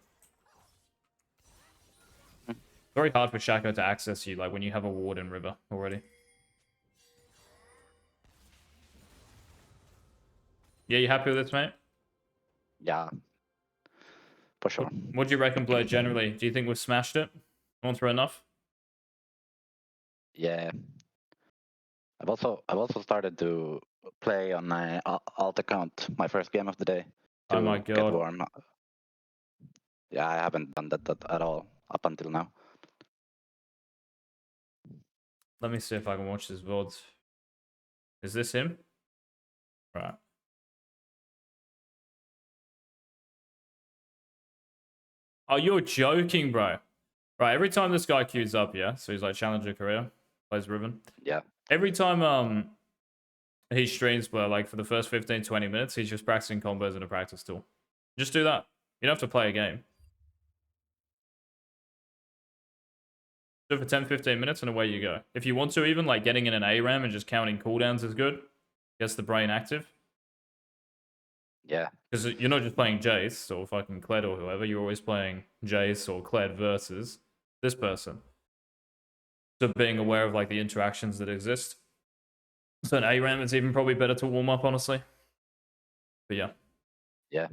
Very hard for Shaco to access you, like, when you have a ward in river already. Yeah, you happy with this, mate? Yeah. for sure. What do you reckon, Blur, generally? Do you think we've smashed it? Gone through enough? Yeah. I've also started to play on my alt account, my first game of the day, to Oh my get god. warm. Yeah, I haven't done that at all up until now. Let me see if I can watch this VOD. Is this him? Right. Oh, you're joking, bro. Right, every time this guy queues up, yeah? So he's like Challenger career, plays Riven. Yeah. Every time he streams, Blur, like for the first 15, 20 minutes, he's just practicing combos in a practice tool. Just do that. You don't have to play a game. Do it for 10, 15 minutes and away you go. If you want to, even like getting in an ARAM and just counting cooldowns is good. Gets the brain active. Yeah. Because you're not just playing Jayce or fucking Kled or whoever, you're always playing Jayce or Kled versus this person. So being aware of like the interactions that exist. So an ARAM is even probably better to warm up, honestly. But yeah. Yeah.